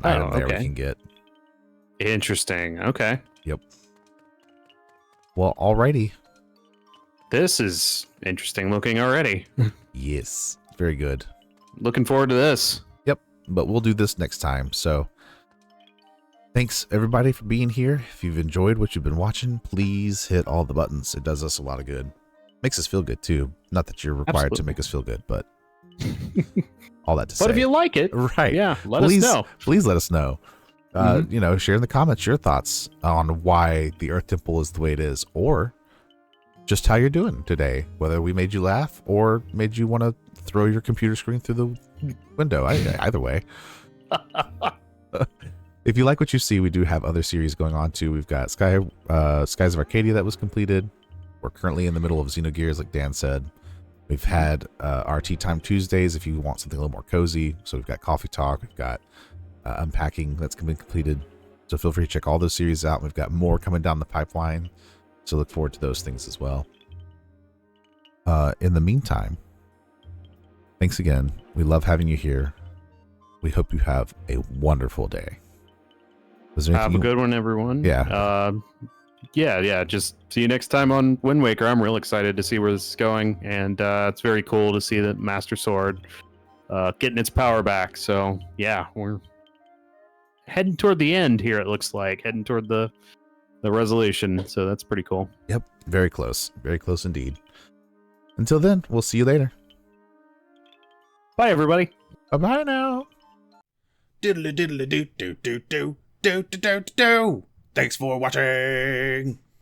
item there we can get. Interesting. Okay. Yep. Well, alrighty. This is interesting looking already. Yes, very good. Looking forward to this. Yep, but we'll do this next time. So thanks everybody for being here. If you've enjoyed what you've been watching, please hit all the buttons. It does us a lot of good. Makes us feel good too. Not that you're required to make us feel good, but all that to say. But if you like it, right? Yeah, let us know. Please let us know. You know, share in the comments your thoughts on why the Earth Temple is the way it is, or just how you're doing today. Whether we made you laugh or made you want to throw your computer screen through the window. Either way. If you like what you see, we do have other series going on too. We've got Skies of Arcadia that was completed. We're currently in the middle of Xenogears, like Dan said. We've had our Tea Time Tuesdays if you want something a little more cozy. So we've got Coffee Talk, we've got Unpacking that's been completed. So feel free to check all those series out. We've got more coming down the pipeline. So look forward to those things as well. In the meantime, thanks again. We love having you here. We hope you have a wonderful day. Have a good one, everyone. Yeah. Yeah. Just see you next time on Wind Waker. I'm real excited to see where this is going, and it's very cool to see the Master Sword getting its power back. So yeah, we're heading toward the end here. It looks like heading toward the resolution. So that's pretty cool. Yep. Very close indeed. Until then, we'll see you later. Bye, everybody. Bye now. Diddly diddly do do do do do do do do. Thanks for watching.